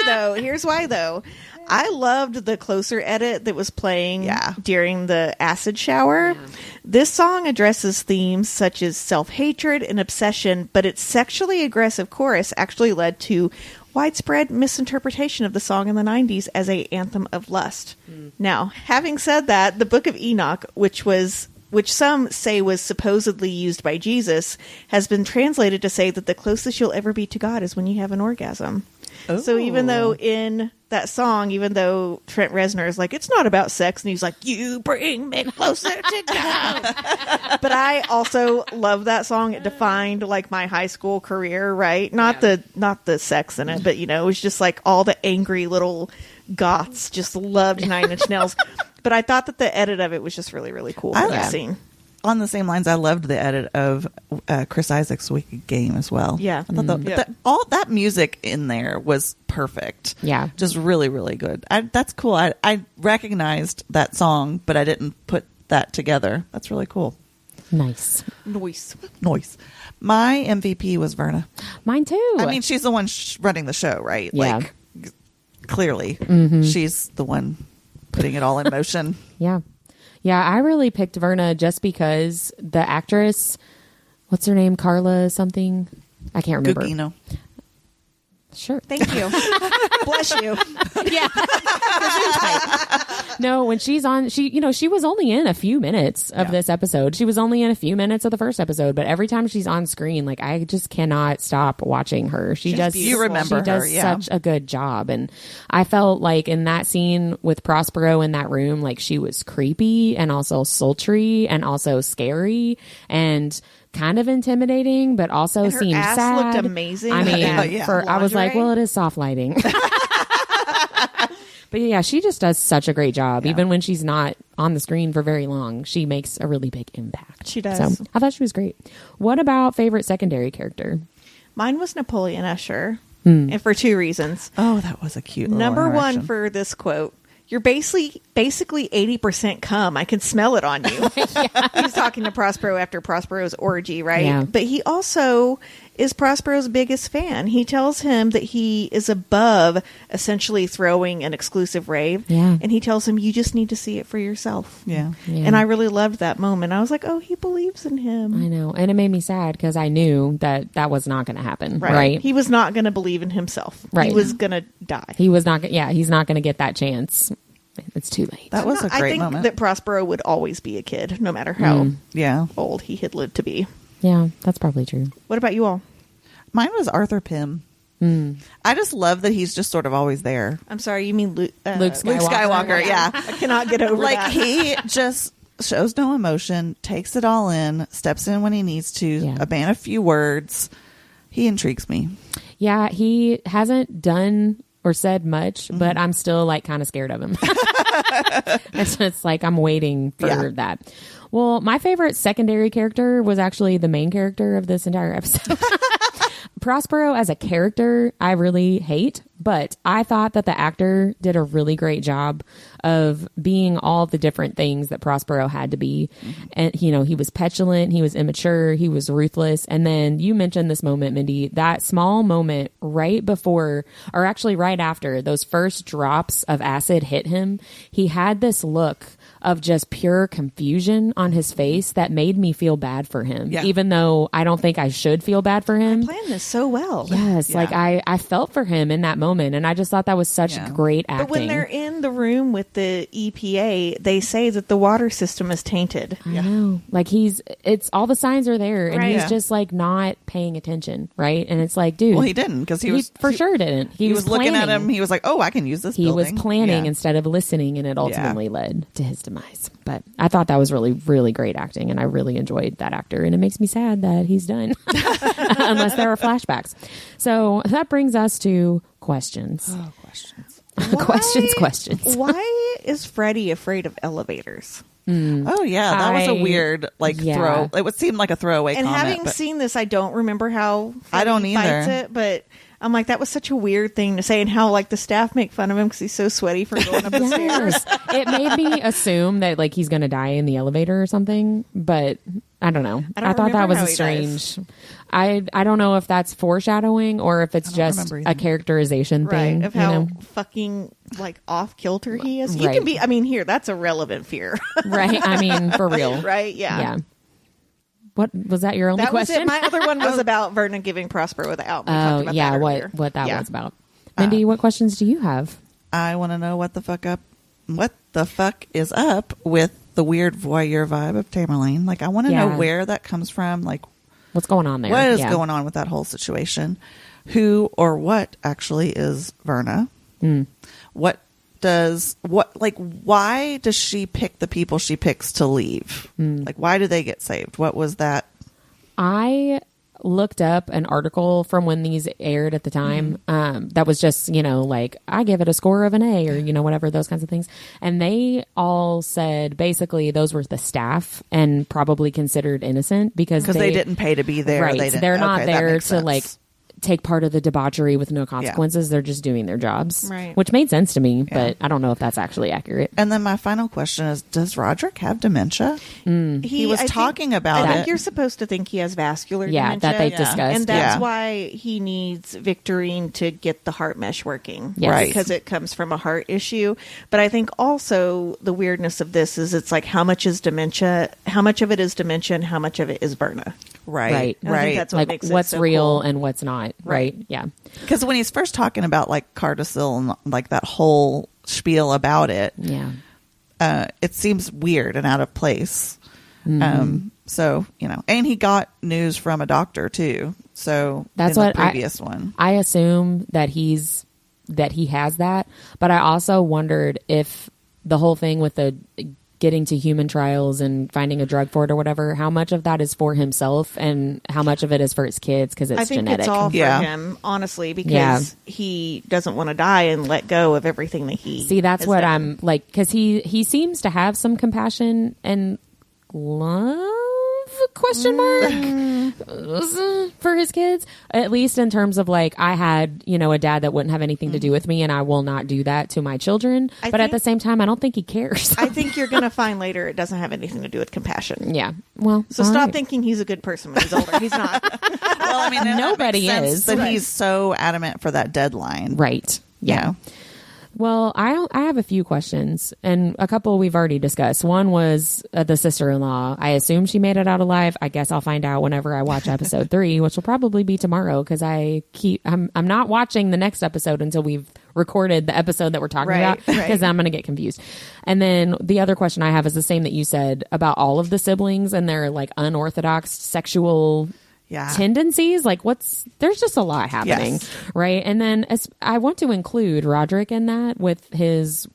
So here's why, though. I loved the closer edit that was playing during the acid shower. Yeah. This song addresses themes such as self-hatred and obsession, but its sexually aggressive chorus actually led to widespread misinterpretation of the song in the 90s as a anthem of lust. Now, having said that, the Book of Enoch, which some say was supposedly used by Jesus, has been translated to say that the closest you'll ever be to God is when you have an orgasm. Oh. So even though in that song, even though Trent Reznor is like, it's not about sex, and he's like, you bring me closer to God. But I also love that song. It defined like my high school career, right? Not the sex in it, but it was just like all the angry little goths just loved 9 Inch Nails. But I thought that the edit of it was just really, really cool. Scene. On the same lines, I loved the edit of Chris Isaac's Wicked Game as well. Yeah. I thought all that music in there was perfect. Yeah. Just really, really good. That's cool. I recognized that song, but I didn't put that together. That's really cool. Nice. Noise. My MVP was Verna. Mine too. I mean, she's the one running the show, right? Yeah. Like, clearly, she's the one putting it all in motion. Yeah. Yeah, I really picked Verna just because the actress, what's her name? Carla something? I can't remember. Gugino. Sure. Thank you. Bless you. Yeah. No, when she's on, she was only in a few minutes of this episode. She was only in a few minutes of the first episode, but every time she's on screen, like, I just cannot stop watching her. She does such a good job. And I felt like in that scene with Prospero in that room, like, she was creepy and also sultry and also scary and kind of intimidating, but also and her seemed ass sad. Looked amazing. I mean, I was like, well, it is soft lighting. But yeah, she just does such a great job. Yeah. Even when she's not on the screen for very long, she makes a really big impact. She does. So I thought she was great. What about favorite secondary character? Mine was Napoleon Usher, and for 2 reasons. Oh, that was a cute little Number interaction. 1 for this quote. You're basically 80% cum. I can smell it on you. He's talking to Prospero after Prospero's orgy, right? Yeah. But he also is Prospero's biggest fan. He tells him that he is above essentially throwing an exclusive rave. Yeah. And he tells him, you just need to see it for yourself. Yeah. And I really loved that moment. I was like, oh, he believes in him. I know. And it made me sad because I knew that was not going to happen. Right. He was not going to believe in himself. Right. He was going to die. He was not. Yeah. He's not going to get that chance. It's too late. That was a great moment. I think that Prospero would always be a kid, no matter how old he had lived to be. Yeah, that's probably true. What about you all? Mine was Arthur Pym. I just love that he's just sort of always there. I'm sorry, you mean Luke Skywalker. Luke Skywalker, yeah. I cannot get over that. He just shows no emotion, takes it all in, steps in when he needs to, a few words. He intrigues me. Yeah, he hasn't done or said much, but I'm still like kind of scared of him. It's like I'm waiting for that. Well, my favorite secondary character was actually the main character of this entire episode. Prospero as a character, I really hate, but I thought that the actor did a really great job of being all the different things that Prospero had to be. And, you know, he was petulant, he was immature, he was ruthless. And then you mentioned this moment, Mindy, that small moment right before, or actually right after those first drops of acid hit him, he had this look of just pure confusion on his face that made me feel bad for him, even though I don't think I should feel bad for him. I planned this so well. Yes, like I felt for him in that moment, and I just thought that was such great acting. But when they're in the room with the EPA, they say that the water system is tainted. I know. Like it's all the signs are there, and he's just like not paying attention, right? And it's like, dude, well, he didn't, because he for sure didn't. He was looking at him. He was like, oh, I can use this. He building. was planning instead of listening, and it ultimately led to his demise. But I thought that was really, really great acting, and I really enjoyed that actor. And it makes me sad that he's done, unless there are flashbacks. So that brings us to questions. Oh, questions. Questions. Why is Freddy afraid of elevators? Oh yeah, that was a weird throw. It would seem like a throwaway and comment. Having seen this, I don't remember how Freddy I don't either. fights it, but I'm like, that was such a weird thing to say, and how like the staff make fun of him because he's so sweaty from going up the stairs. It made me assume that like he's going to die in the elevator or something, but I don't know. I thought that was a strange. I don't know if that's foreshadowing or if it's just a characterization thing of how fucking like off kilter he is. You can be. I mean, here that's a relevant fear, right? I mean, for real, right? Yeah. What was that? Your only question? Was it. My other one was about Verna giving Prospero the out. Oh yeah, what that was about. Mindy, what questions do you have? I want to know what the fuck is up with the weird voyeur vibe of Tamerlane. Like, I want to know where that comes from. Like, what's going on there? What is going on with that whole situation? Who or what actually is Verna? Why does she pick the people she picks to leave? Like, why do they get saved? What was that? I looked up an article from when these aired at the time that was just, like, I give it a score of an A or, whatever, those kinds of things. And they all said basically those were the staff and probably considered innocent because they didn't pay to be there. Right. They're not there to like take part of the debauchery with no consequences. They're just doing their jobs, which made sense to me, but I don't know if that's actually accurate. And then my final question is, does Roderick have dementia? He was talking about it. I think you're supposed to think he has vascular dementia. That they've discussed. And that's why he needs Victorine to get the heart mesh working. Yes. Right. Because it comes from a heart issue. But I think also the weirdness of this is it's like how much is dementia, how much of it is dementia, and how much of it is Verna. Right. I think that's what like makes what's it so real cool. and what's not. Right. Yeah. Because when he's first talking about like Cardasil and like that whole spiel about it, it seems weird and out of place. So, and he got news from a doctor too. So that's in what the previous one. I assume that he has that, but I also wondered if the whole thing with the getting to human trials and finding a drug for it or whatever, how much of that is for himself and how much of it is for his kids because it's genetic. I think it's all for him, honestly, because he doesn't want to die and let go of everything that he See, that's what done. I'm like, because he seems to have some compassion and love, question mark, for his kids, at least in terms of like, I had, a dad that wouldn't have anything to do with me and I will not do that to my children. But at the same time, I don't think he cares. I think you're going to find later it doesn't have anything to do with compassion. Yeah. Well, so stop thinking he's a good person when he's older. He's not. Well, I mean, nobody is. But he's so adamant for that deadline. Right. Yeah. Well, I have a few questions, and a couple we've already discussed. One was the sister-in-law. I assume she made it out alive. I guess I'll find out whenever I watch episode 3, which will probably be tomorrow because I'm not watching the next episode until we've recorded the episode that we're talking about because I'm going to get confused. And then the other question I have is the same that you said about all of the siblings and their like unorthodox sexual tendencies. Like there's just a lot happening, right? And then I want to include Roderick in that with his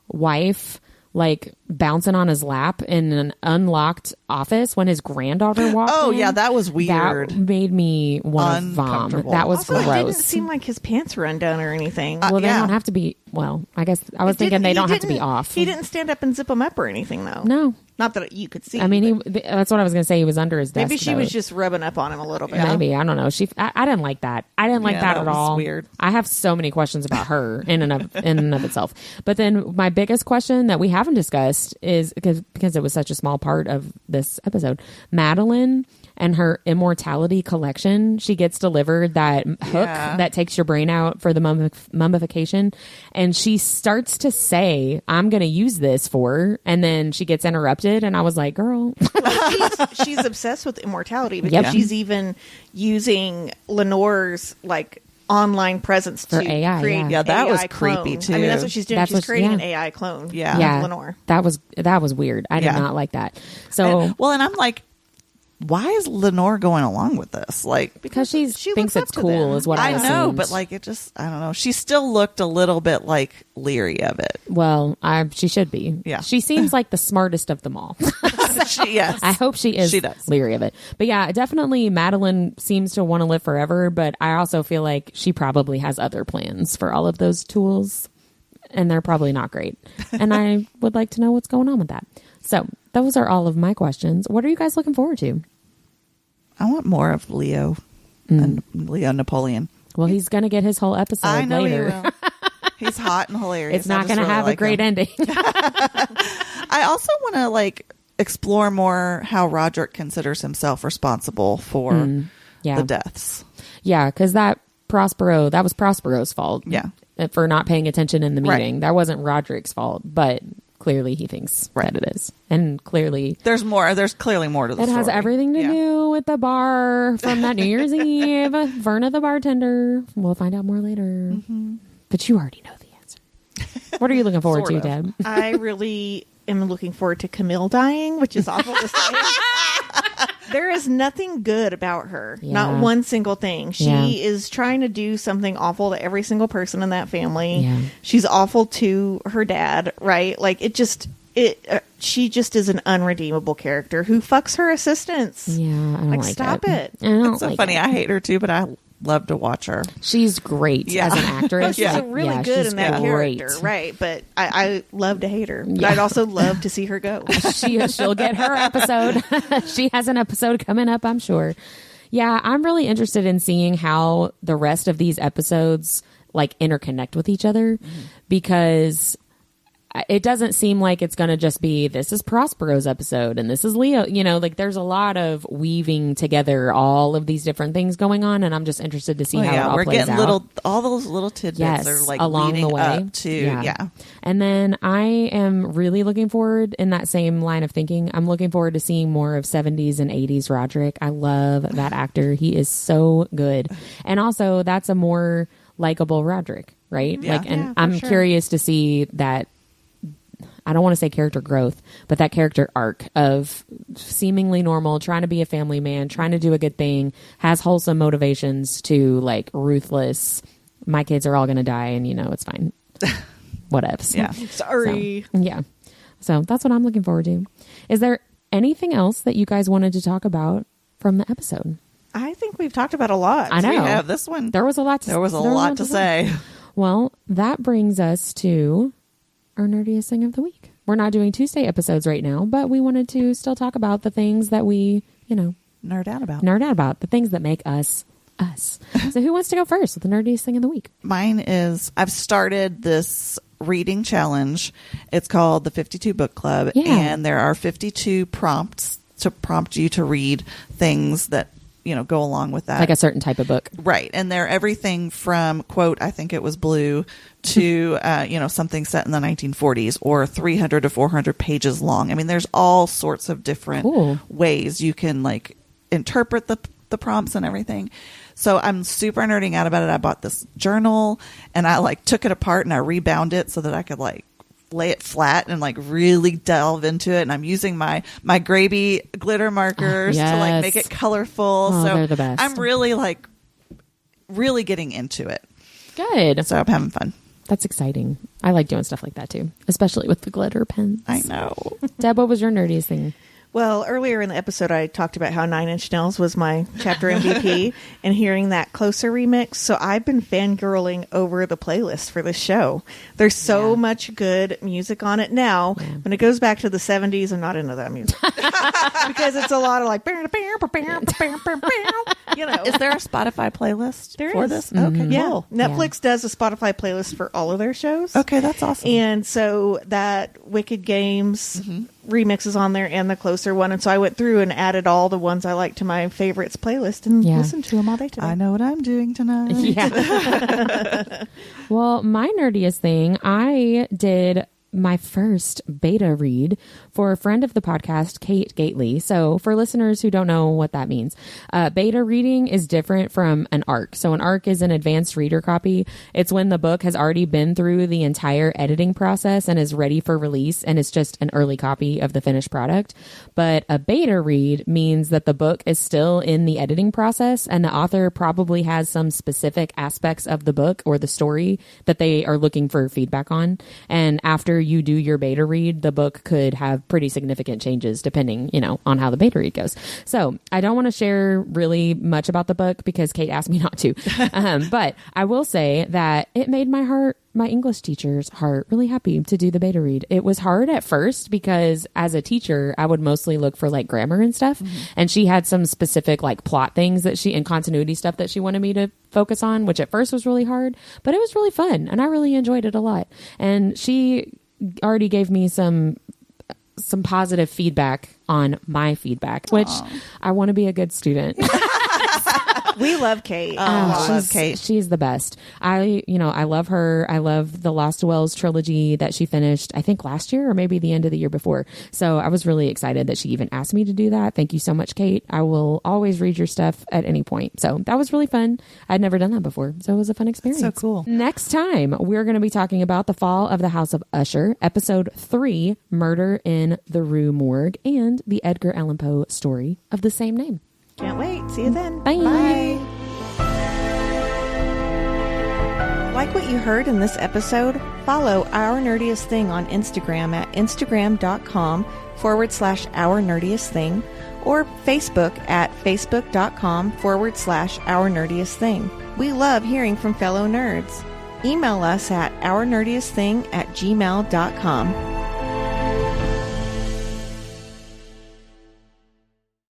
wife like bouncing on his lap in an unlocked office when his granddaughter walked in. Oh, yeah, that was weird. That made me want to vom. That was also, gross. It didn't seem like his pants were undone or anything. Well, they don't have to be. Well, I guess I was thinking they don't have to be off. He didn't stand up and zip them up or anything, though. No. Not that you could see. I mean, that's what I was going to say. He was under his desk. Maybe she was just rubbing up on him a little bit. Maybe. I don't know. I didn't like that. I didn't like that at all. Weird. I have so many questions about her in and of itself. But then my biggest question that we haven't discussed is because it was such a small part of this episode, Madeline and her immortality collection. She gets delivered that hook that takes your brain out for the mummification, and she starts to say, I'm going to use this for, and then she gets interrupted, and I was like, girl. she's obsessed with immortality because she's even using Lenore's like online presence to AI, create that AI was clone. creepy too. I mean, that's what she's doing. She's creating an AI clone. Of Lenore. That was weird. I did not like that. So and I'm like, why is Lenore going along with this? Like, because she thinks it's cool, is what I assumed. know, but like, it just, I don't know. She still looked a little bit like leery of it. Well, she should be. Yeah, she seems like the smartest of them all. Yes, I hope she is. She does. Leery of it. But yeah, definitely Madeline seems to want to live forever. But I also feel like she probably has other plans for all of those tools, and they're probably not great. And I would like to know what's going on with that. So those are all of my questions. What are you guys looking forward to? I want more of Leo and Leo Napoleon. Well, he's going to get his whole episode I know later. He will. He's hot and hilarious. It's not going to have a great ending. I also want to like explore more how Roderick considers himself responsible for the deaths. Yeah, because that was Prospero's fault. Yeah. For not paying attention in the meeting. Right. That wasn't Roderick's fault, but clearly he thinks that it is. And clearly there's clearly more to the story. It has everything to do with the bar from that New Year's Eve. Verna the bartender. We'll find out more later. Mm-hmm. But you already know the answer. What are you looking forward to, Deb? I really am looking forward to Camille dying, which is awful to say. There is nothing good about her. Yeah. Not one single thing. She is trying to do something awful to every single person in that family. Yeah. She's awful to her dad, right? Like she just is an unredeemable character who fucks her assistants. Yeah, I don't like stop it. It's so funny. I hate her too, but I love to watch her. She's great as an actress. She's really good in that character, right? But I love to hate her. But I'd also love to see her go. She'll get her episode. She has an episode coming up, I'm sure. Yeah, I'm really interested in seeing how the rest of these episodes like interconnect with each other because it doesn't seem like it's going to just be, this is Prospero's episode and this is Leo, like there's a lot of weaving together all of these different things going on. And I'm just interested to see how it all plays out. We're getting all those little tidbits are like along the way up to, yeah. And then I am really looking forward in that same line of thinking. I'm looking forward to seeing more of 70s and 80s Roderick. I love that actor. He is so good. And also that's a more likable Roderick, right? Yeah. I'm curious to see that. I don't want to say character growth, but that character arc of seemingly normal, trying to be a family man, trying to do a good thing, has wholesome motivations to like ruthless. My kids are all going to die and it's fine. Whatevs. Yeah. Sorry. So that's what I'm looking forward to. Is there anything else that you guys wanted to talk about from the episode? I think we've talked about a lot. I know. We have this one. There was a lot to say. Well, that brings us to our nerdiest thing of the week. We're not doing Tuesday episodes right now, but we wanted to still talk about the things that we, nerd out about. The things that make us us. So who wants to go first with the nerdiest thing of the week? Mine is, I've started this reading challenge. It's called the 52 Book Club, and there are 52 prompts to prompt you to read things that go along with that. Like a certain type of book. Right. And they're everything from, quote, I think it was blue, to, something set in the 1940s or 300 to 400 pages long. I mean, there's all sorts of different ways you can, like, interpret the prompts and everything. So I'm super nerding out about it. I bought this journal, and I, like, took it apart, and I rebound it so that I could, like, lay it flat and like really delve into it, and I'm using my Graby glitter markers to like make it colorful. So they're the best. I'm really getting into it. Good. So I'm having fun. that's exciting. I like doing stuff like that too, especially with the glitter pens. I know. Deb, what was your nerdiest thing? Well, earlier in the episode, I talked about how 9 Inch Nails was my chapter MVP and hearing that Closer remix. So I've been fangirling over the playlist for this show. There's so much good music on it. Now, when it goes back to the 70s, I'm not into that music. Because it's a lot of like, you know. Is there a Spotify playlist for this? Okay, Yeah. cool. Netflix does a Spotify playlist for all of their shows. Okay, that's awesome. And so that Wicked Games remix is on there and the Closer one. And so I went through and added all the ones I like to my favorites playlist and listened to them all day today. I know what I'm doing tonight. Yeah. Well, my nerdiest thing, I did my first beta read for a friend of the podcast, Kate Gately. So for listeners who don't know what that means, beta reading is different from an ARC. So an ARC is an advanced reader copy. It's when the book has already been through the entire editing process and is ready for release, and it's just an early copy of the finished product. But a beta read means that the book is still in the editing process, and the author probably has some specific aspects of the book or the story that they are looking for feedback on. And after you do your beta read, the book could have pretty significant changes depending, on how the beta read goes. So I don't want to share really much about the book because Kate asked me not to. But I will say that it made my English teacher's heart really happy to do the beta read. It was hard at first because as a teacher, I would mostly look for like grammar and stuff. And she had some specific like plot things and continuity stuff that she wanted me to focus on, which at first was really hard, but it was really fun and I really enjoyed it a lot. And she already gave me some positive feedback on my feedback, which I want to be a good student. We love Kate. She's the best. I love her. I love the Lost Wells trilogy that she finished, I think last year or maybe the end of the year before. So I was really excited that she even asked me to do that. Thank you so much, Kate. I will always read your stuff at any point. So that was really fun. I'd never done that before. So it was a fun experience. That's so cool. Next time, we're going to be talking about the fall of the House of Usher, episode 3, Murder in the Rue Morgue, and the Edgar Allan Poe story of the same name. Can't wait. See you then. Bye. Bye. Like what you heard in this episode? Follow Our Nerdiest Thing on Instagram at instagram.com/Our Nerdiest Thing or Facebook at facebook.com/Our Nerdiest Thing. We love hearing from fellow nerds. Email us at ournerdiestthing@gmail.com.